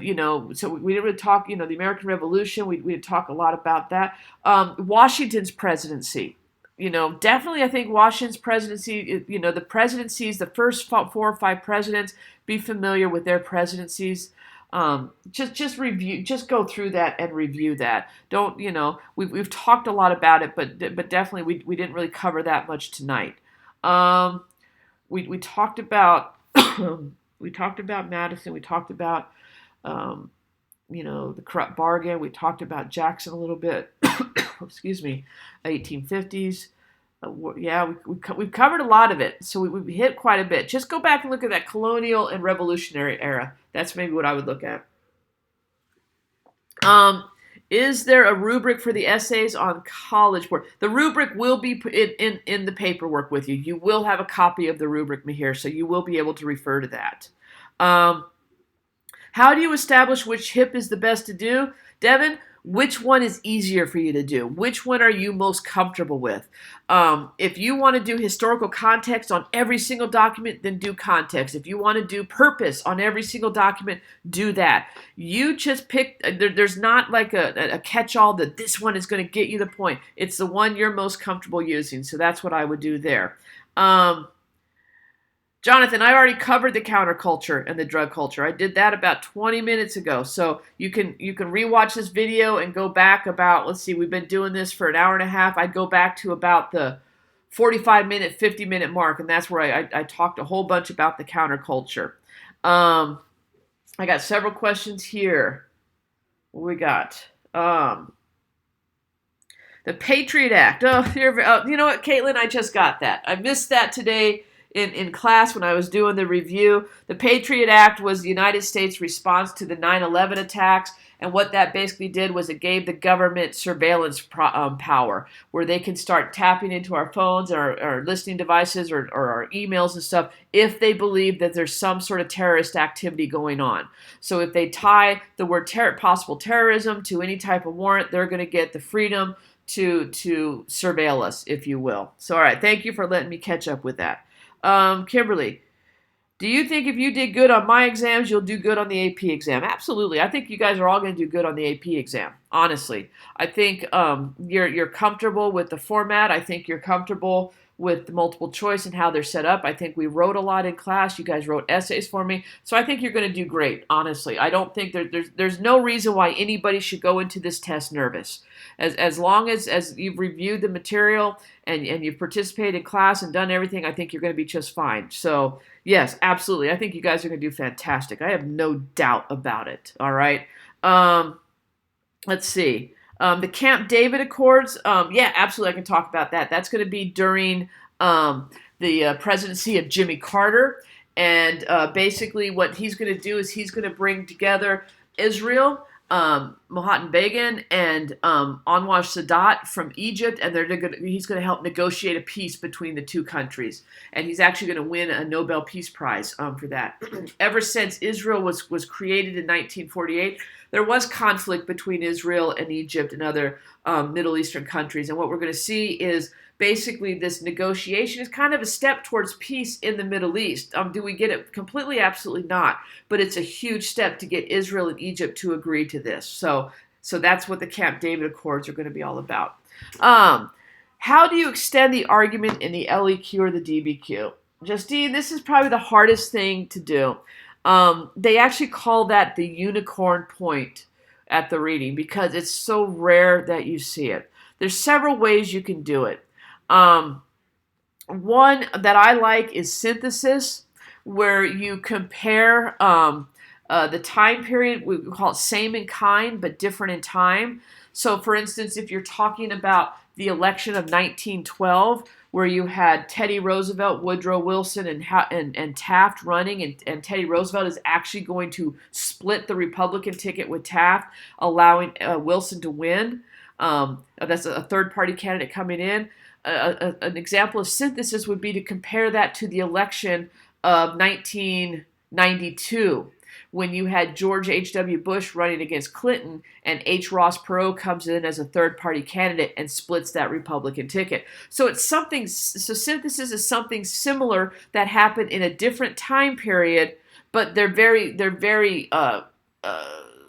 so we didn't really talk, the American Revolution. We didn't talk a lot about that. Washington's presidency. Definitely I think Washington's presidency, the presidencies, the first 4 or 5 presidents, be familiar with their presidencies. Just review, just go through that and review that. Don't, we've talked a lot about it, but definitely we didn't really cover that much tonight. We talked about, we talked about Madison, we talked about, the corrupt bargain, we talked about Jackson a little bit. Excuse me, 1850s. We've covered a lot of it, so we hit quite a bit. Just go back and look at that colonial and revolutionary era. That's maybe what I would look at. Is there a rubric for the essays on College Board? The rubric will be in the paperwork with you. You will have a copy of the rubric here, so you will be able to refer to that. How do you establish which HIP is the best to do? Devin, which one is easier for you to do? Which one are you most comfortable with? If you want to do historical context on every single document, then do context. If you want to do purpose on every single document, do that. You just pick, there's not like a catch-all that this one is going to get you the point. It's the one you're most comfortable using. So that's what I would do there. Jonathan, I already covered the counterculture and the drug culture. I did that about 20 minutes ago. So you can rewatch this video and go back about, let's see, we've been doing this for an hour and a half. I'd go back to about the 45-minute, 50-minute mark, and that's where I talked a whole bunch about the counterculture. I got several questions here. What we got? The Patriot Act. You know what, Caitlin? I just got that. I missed that today in class when I was doing the review. The Patriot Act was the United States response to the 9/11 attacks, and what that basically did was it gave the government surveillance power, where they can start tapping into our phones or our listening devices or our emails and stuff if they believe that there's some sort of terrorist activity going on. So if they tie the word possible terrorism to any type of warrant, they're going to get the freedom to surveil us, if you will. So, all right, thank you for letting me catch up with that. Kimberly, do you think if you did good on my exams, you'll do good on the AP exam? Absolutely. I think you guys are all going to do good on the AP exam. Honestly, I think you're comfortable with the format. I think you're comfortable with the multiple choice and how they're set up. I think we wrote a lot in class. You guys wrote essays for me, so I think you're going to do great. Honestly, I don't think there's no reason why anybody should go into this test nervous. As long as you've reviewed the material and you've participated in class and done everything, I think you're going to be just fine. So yes, absolutely. I think you guys are going to do fantastic. I have no doubt about it. All right. Let's see. The Camp David Accords. Yeah, absolutely. I can talk about that. That's going to be during the presidency of Jimmy Carter. And basically what he's going to do is he's going to bring together Israel, Mohattan Begin, and Anwar Sadat from Egypt, and he's going to help negotiate a peace between the two countries. And he's actually going to win a Nobel Peace Prize for that. Ever since Israel was created in 1948, there was conflict between Israel and Egypt and other Middle Eastern countries. And what we're going to see is basically this negotiation is kind of a step towards peace in the Middle East. Do we get it completely? Absolutely not. But it's a huge step to get Israel and Egypt to agree to this. So that's what the Camp David Accords are going to be all about. How do you extend the argument in the LEQ or the DBQ? Justine, this is probably the hardest thing to do. They actually call that the unicorn point at the reading because it's so rare that you see it. There's several ways you can do it. One that I like is synthesis, where you compare the time period. We call it same in kind, but different in time. So, for instance, if you're talking about the election of 1912, where you had Teddy Roosevelt, Woodrow Wilson, and Taft running, and Teddy Roosevelt is actually going to split the Republican ticket with Taft, allowing Wilson to win. That's a third-party candidate coming in. An example of synthesis would be to compare that to the election of 1992, when you had George H.W. Bush running against Clinton, and H. Ross Perot comes in as a third-party candidate and splits that Republican ticket. So synthesis is something similar that happened in a different time period, but they're very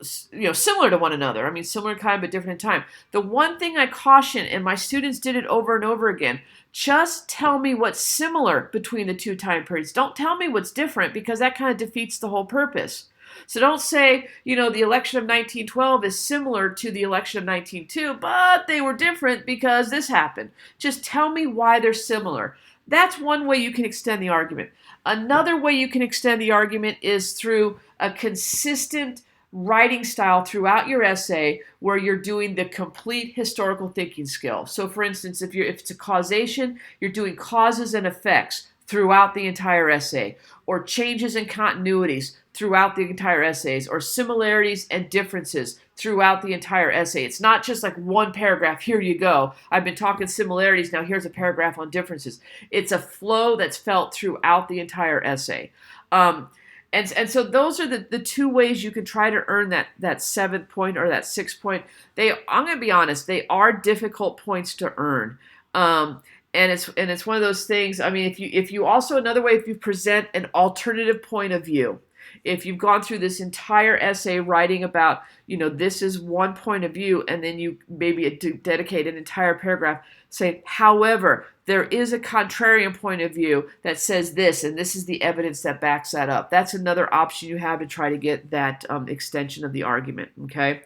similar to one another. I mean, similar in kind, but different in time. The one thing I caution, and my students did it over and over again, just tell me what's similar between the two time periods. Don't tell me what's different, because that kind of defeats the whole purpose. So don't say, the election of 1912 is similar to the election of 1902, but they were different because this happened. Just tell me why they're similar. That's one way you can extend the argument. Another way you can extend the argument is through a consistent writing style throughout your essay, where you're doing the complete historical thinking skill. So, for instance, if it's a causation, you're doing causes and effects throughout the entire essay, or changes and continuities throughout the entire essays, or similarities and differences throughout the entire essay. It's not just like one paragraph, here you go, I've been talking similarities, now here's a paragraph on differences. It's a flow that's felt throughout the entire essay. And so those are the two ways you can try to earn that 7 point or that 6 point. I'm going to be honest, they are difficult points to earn. And it's one of those things. I mean, if you also, another way, if you present an alternative point of view, if you've gone through this entire essay writing about, this is one point of view, and then you maybe dedicate an entire paragraph saying, however, there is a contrarian point of view that says this, and this is the evidence that backs that up. That's another option you have to try to get that extension of the argument. Okay.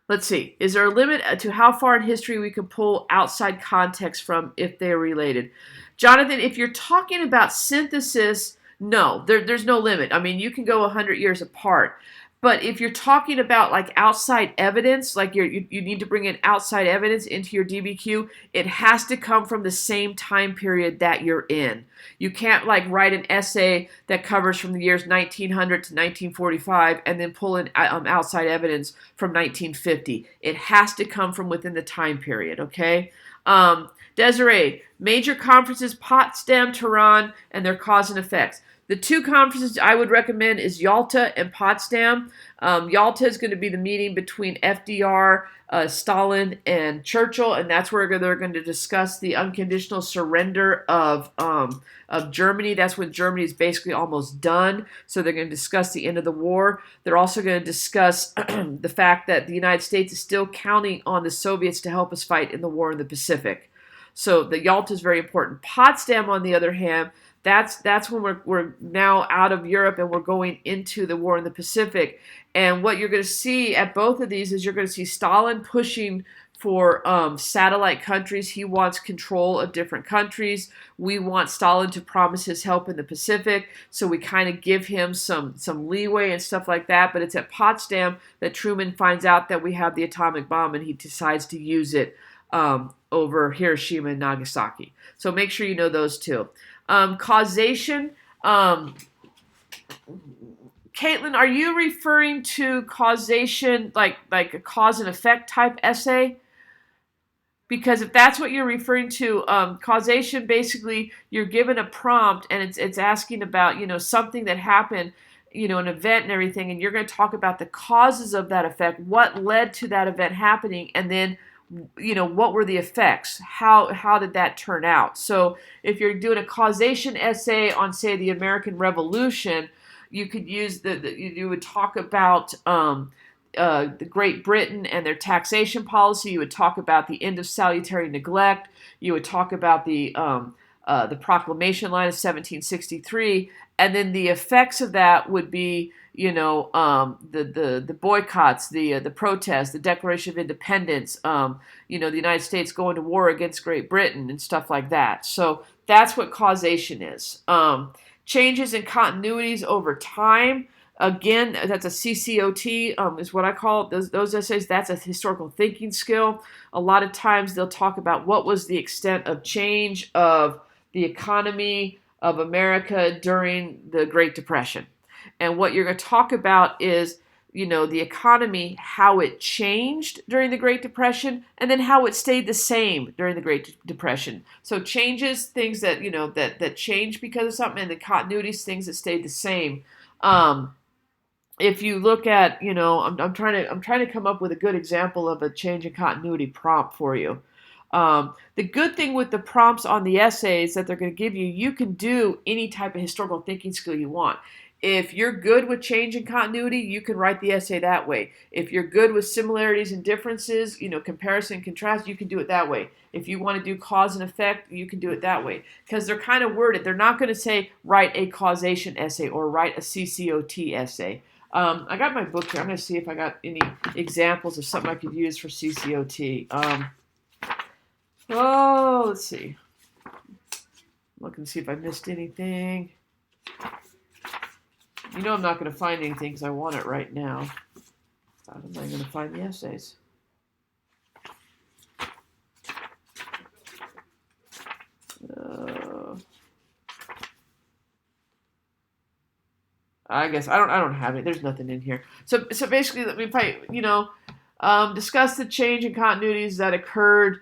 Let's see. Is there a limit to how far in history we can pull outside context from if they're related? Jonathan, if you're talking about synthesis, no, there's no limit. I mean, you can go 100 years apart. But if you're talking about like outside evidence, like you need to bring in outside evidence into your DBQ, it has to come from the same time period that you're in. You can't like write an essay that covers from the years 1900 to 1945 and then pull in outside evidence from 1950. It has to come from within the time period, okay? Desiree, major conferences, Potsdam, Tehran, and their cause and effects. The two conferences I would recommend is Yalta and Potsdam. Yalta is going to be the meeting between FDR, Stalin, and Churchill, and that's where they're going to discuss the unconditional surrender of Germany. That's when Germany is basically almost done. So they're going to discuss the end of the war. They're also going to discuss the fact that the United States is still counting on the Soviets to help us fight in the war in the Pacific. So the Yalta is very important. Potsdam, on the other hand, that's when we're now out of Europe and we're going into the war in the Pacific. And what you're going to see at both of these is you're going to see Stalin pushing for satellite countries. He wants control of different countries. We want Stalin to promise his help in the Pacific, so we kind of give him some leeway and stuff like that. But it's at Potsdam that Truman finds out that we have the atomic bomb, and he decides to use it over Hiroshima and Nagasaki. So make sure you know those two. Causation. Caitlin, are you referring to causation like a cause and effect type essay? Because if that's what you're referring to, causation, basically you're given a prompt and it's asking about, something that happened, an event and everything, and you're going to talk about the causes of that effect, what led to that event happening, and then what were the effects? How did that turn out? So if you're doing a causation essay on, say, the American Revolution, you could use you would talk about the Great Britain and their taxation policy. You would talk about the end of salutary neglect. You would talk about the Proclamation Line of 1763, and then the effects of that would be the boycotts, the protests, the Declaration of Independence, the United States going to war against Great Britain and stuff like that. So that's what causation is. Changes in continuities over time. Again, that's a CCOT, is what I call it. Those essays. That's a historical thinking skill. A lot of times they'll talk about what was the extent of change of the economy of America during the Great Depression. And what you're going to talk about is, the economy, how it changed during the Great Depression, and then how it stayed the same during the Great Depression. So changes, things that, that change because of something, and the continuities, things that stayed the same. If you look at, I'm trying to come up with a good example of a change in continuity prompt for you. The good thing with the prompts on the essays that they're going to give you, you can do any type of historical thinking skill you want. If you're good with change and continuity, you can write the essay that way. If you're good with similarities and differences, comparison and contrast, you can do it that way. If you want to do cause and effect, you can do it that way. Because they're kind of worded. They're not going to say write a causation essay or write a CCOT essay. I got my book here. I'm going to see if I got any examples of something I could use for CCOT. Let's see. Look and see if I missed anything. I'm not going to find anything because I want it right now. How am I going to find the essays? I guess I don't have it. There's nothing in here. So basically, let me discuss the change in continuities that occurred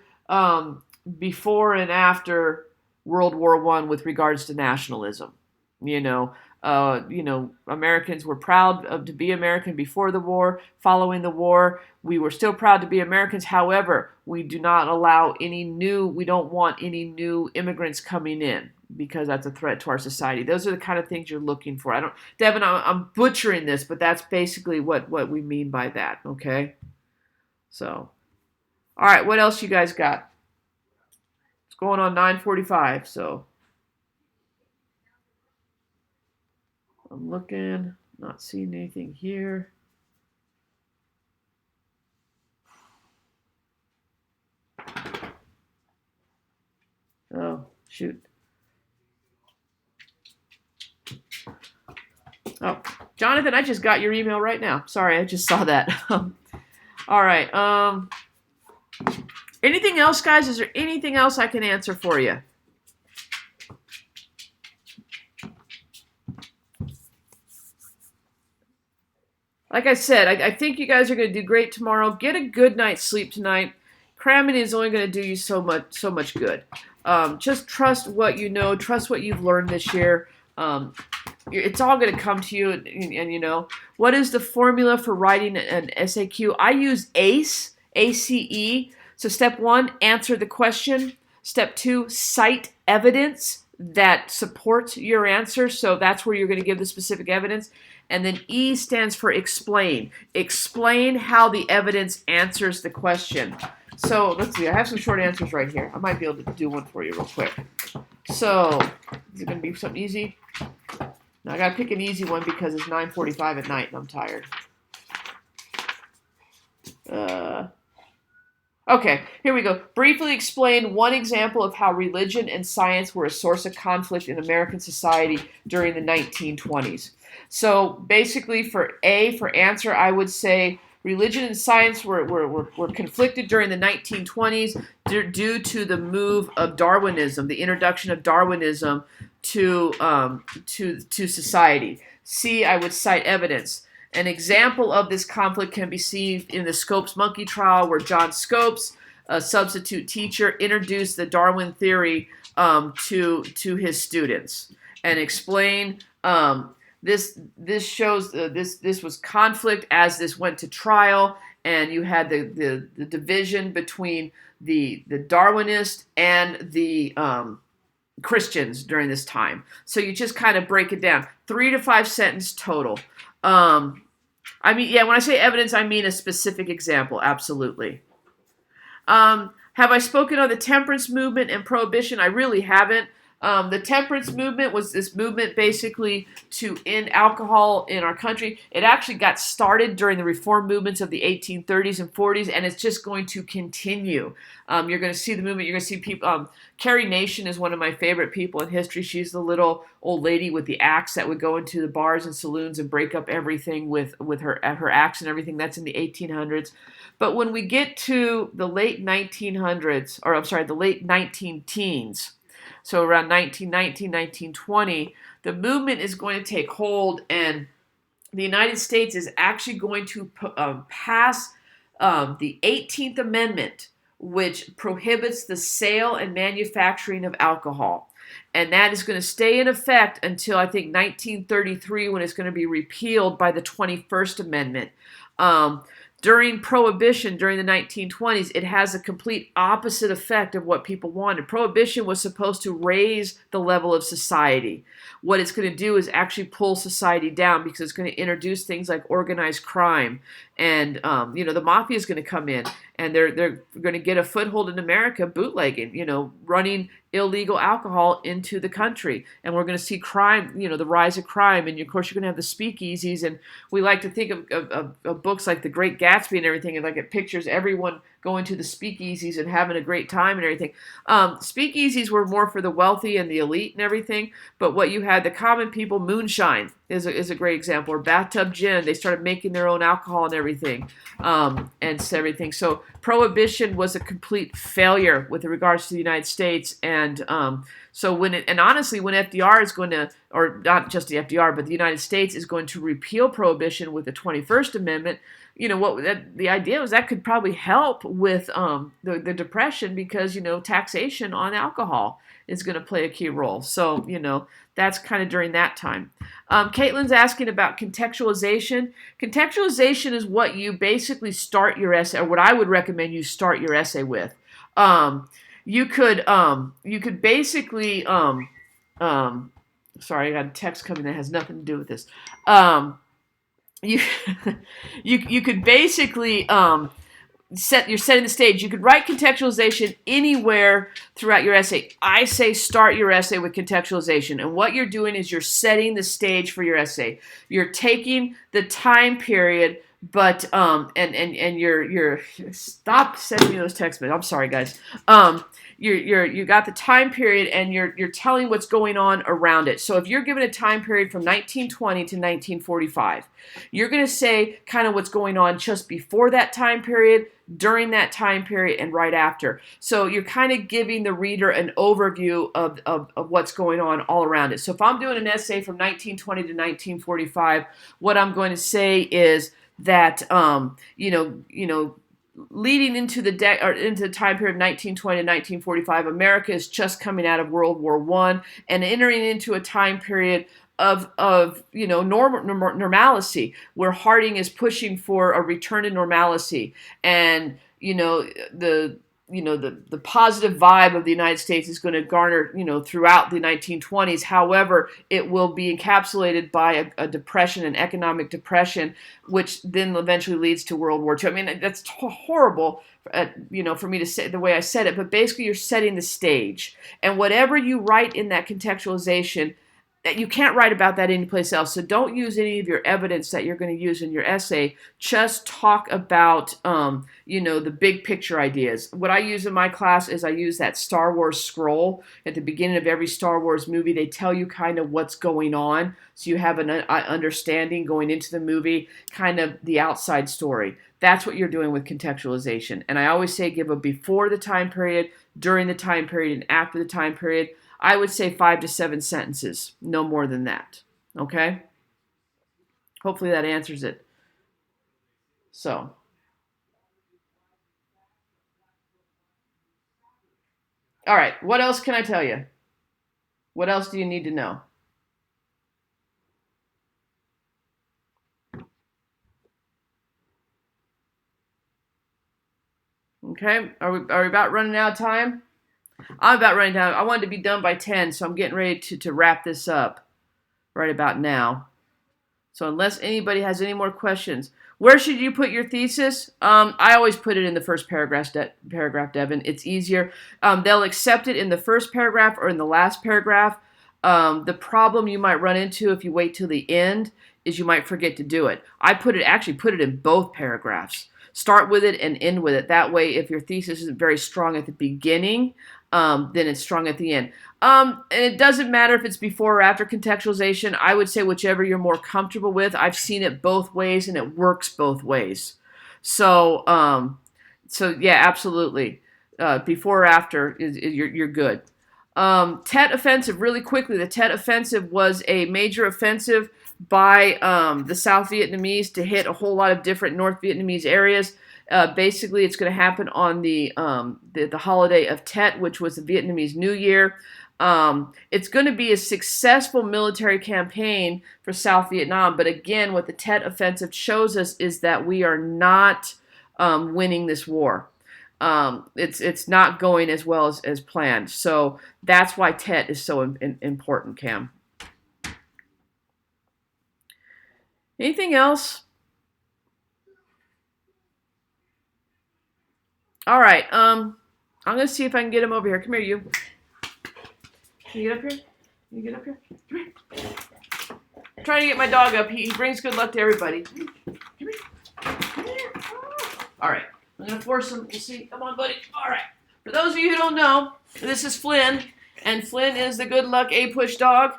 before and after World War I with regards to nationalism. You know, Americans were proud to be American before the war. Following the war, we were still proud to be Americans. However, we do not allow any new. We don't want any new immigrants coming in because that's a threat to our society. Those are the kind of things you're looking for. I don't, Devin. I'm butchering this, but that's basically what we mean by that. Okay. So, all right. What else you guys got? It's going on 9:45. So I'm looking, not seeing anything here. Oh, shoot. Oh, Jonathan, I just got your email right now. Sorry, I just saw that. All right. Anything else, guys? Is there anything else I can answer for you? Like I said, I think you guys are going to do great tomorrow. Get a good night's sleep tonight. Cramming is only going to do you so much good. Just trust what you know. Trust what you've learned this year. It's all going to come to you. And you know, what is the formula for writing an SAQ? I use ACE, ACE. So step 1, answer the question. Step 2, cite evidence that supports your answer. So that's where you're going to give the specific evidence. And then E stands for explain. Explain how the evidence answers the question. So let's see, I have some short answers right here. I might be able to do one for you real quick. So, is it going to be something easy? Now I got to pick an easy one because it's 9:45 at night and I'm tired. Okay, here we go. Briefly explain one example of how religion and science were a source of conflict in American society during the 1920s. So basically for A, for answer, I would say religion and science were conflicted during the 1920s due to the move of Darwinism, the introduction of Darwinism to society. C, I would cite evidence. An example of this conflict can be seen in the Scopes monkey trial, where John Scopes, a substitute teacher, introduced the Darwin theory to his students and explained this shows this was conflict as this went to trial, and you had the division between the Darwinist and the Christians during this time. So you just kind of break it down. 3 to 5 sentence total. I mean, yeah, when I say evidence, I mean a specific example, absolutely. Have I spoken on the temperance movement and prohibition? I really haven't. The temperance movement was this movement basically to end alcohol in our country. It actually got started during the reform movements of the 1830s and 40s, and it's just going to continue. You're going to see the movement. You're going to see people. Carrie Nation is one of my favorite people in history. She's the little old lady with the axe that would go into the bars and saloons and break up everything with her axe and everything. That's in the 1800s. But when we get to the late 1900s, or I'm sorry, the late 19 teens, so around 1919, 1920, the movement is going to take hold, and the United States is actually going to pass the 18th Amendment, which prohibits the sale and manufacturing of alcohol. And that is going to stay in effect until, I think, 1933, when it's going to be repealed by the 21st Amendment. During Prohibition, during the 1920s, it has a complete opposite effect of what people wanted. Prohibition was supposed to raise the level of society. What it's going to do is actually pull society down, because it's going to introduce things like organized crime. And, the mafia is going to come in, and they're going to get a foothold in America, bootlegging, running illegal alcohol into the country. And we're going to see crime, the rise of crime. And, of course, you're going to have the speakeasies. And we like to think of books like The Great Gatsby and everything, and like it pictures everyone going to the speakeasies and having a great time and everything. Speakeasies were more for the wealthy and the elite and everything. But what you had, the common people, moonshine is a great example, or bathtub gin. They started making their own alcohol and everything, everything. So Prohibition was a complete failure with regards to the United States, and honestly, when FDR is going to, or not just the FDR, but the United States is going to repeal Prohibition with the 21st Amendment, the idea was that could probably help with the depression, because taxation on alcohol is going to play a key role. So that's kind of during that time. Caitlin's asking about contextualization. Contextualization is what you basically start your essay, or what I would recommend you start your essay with. You could basically sorry, I got a text coming that has nothing to do with this. You you could basically you're setting the stage. You could write contextualization anywhere throughout your essay. I say start your essay with contextualization, and what you're doing is you're setting the stage for your essay. You're taking the time period, but and you're stop sending me those text messages. I'm sorry, guys. You got the time period, and you're telling what's going on around it. So if you're given a time period from 1920 to 1945, you're going to say kind of what's going on just before that time period, during that time period, and right after. So you're kind of giving the reader an overview of what's going on all around it. So if I'm doing an essay from 1920 to 1945, what I'm going to say is that leading into the time period of 1920 to 1945, America is just coming out of World War I and entering into a time period of normalcy, where Harding is pushing for a return to normalcy, and the positive vibe of the United States is going to garner throughout the 1920s. However, it will be encapsulated by a depression, an economic depression, which then eventually leads to World War II. I mean, that's horrible, for me to say the way I said it, but basically you're setting the stage, and whatever you write in that contextualization, you can't write about that anyplace else. So don't use any of your evidence that you're going to use in your essay. Just talk about, the big picture ideas. What I use in my class is I use that Star Wars scroll. At the beginning of every Star Wars movie, they tell you kind of what's going on. So you have an understanding going into the movie, kind of the outside story. That's what you're doing with contextualization. And I always say give a before the time period, during the time period, and after the time period. I would say 5 to 7 sentences, no more than that. Okay? Hopefully that answers it. So, all right, what else can I tell you? What else do you need to know? Okay, are we about running out of time? I'm about running down. I wanted to be done by 10, so I'm getting ready to wrap this up right about now. So unless anybody has any more questions, where should you put your thesis? I always put it in the first paragraph, Devin. It's easier. They'll accept it in the first paragraph or in the last paragraph. The problem you might run into if you wait till the end is you might forget to do it. I actually put it in both paragraphs. Start with it and end with it. That way, if your thesis isn't very strong at the beginning, then it's strong at the end. And it doesn't matter if it's before or after contextualization. I would say whichever you're more comfortable with. I've seen it both ways, and it works both ways. So yeah, absolutely. Before or after, you're good. Tet Offensive, really quickly. The Tet Offensive was a major offensive by the South Vietnamese to hit a whole lot of different North Vietnamese areas. Basically, it's going to happen on the holiday of Tet, which was the Vietnamese New Year. It's going to be a successful military campaign for South Vietnam. But again, what the Tet Offensive shows us is that we are not winning this war. It's not going as well as planned. So that's why Tet is so important, Cam. Anything else? All right. I'm gonna see if I can get him over here. Come here, you. Can you get up here? Can you get up here? Come here. I'm trying to get my dog up. He brings good luck to everybody. Come here. Come here. All right. I'm gonna force him. You see? Come on, buddy. All right. For those of you who don't know, this is Flynn, and Flynn is the good luck A-push dog.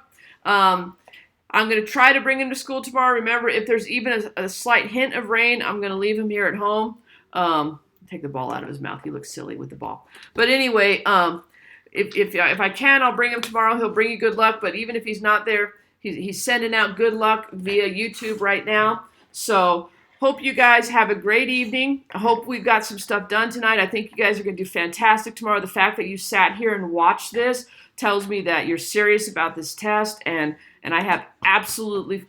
I'm going to try to bring him to school tomorrow. Remember, if there's even a slight hint of rain, I'm going to leave him here at home. Take the ball out of his mouth. He looks silly with the ball. But anyway, if I can, I'll bring him tomorrow. He'll bring you good luck. But even if he's not there, he's sending out good luck via YouTube right now. So Hope you guys have a great evening. I hope we've got some stuff done tonight. I think you guys are going to do fantastic tomorrow. The fact that you sat here and watched this tells me that you're serious about this test, and I have absolute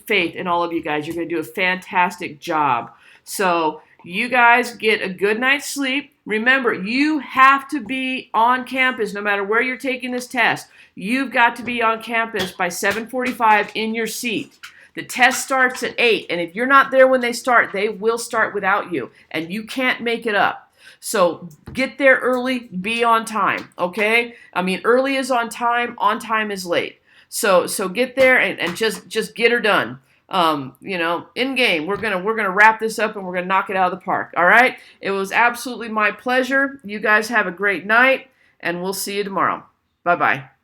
faith in all of you guys. You're going to do a fantastic job. So you guys get a good night's sleep. Remember, you have to be on campus no matter where you're taking this test. You've got to be on campus by 7:45 in your seat. The test starts at 8, and if you're not there when they start, they will start without you, and you can't make it up. So get there early, be on time, okay? I mean, early is on time is late. So get there and just get her done. In game, we're gonna wrap this up and we're gonna knock it out of the park. All right? It was absolutely my pleasure. You guys have a great night, and we'll see you tomorrow. Bye bye.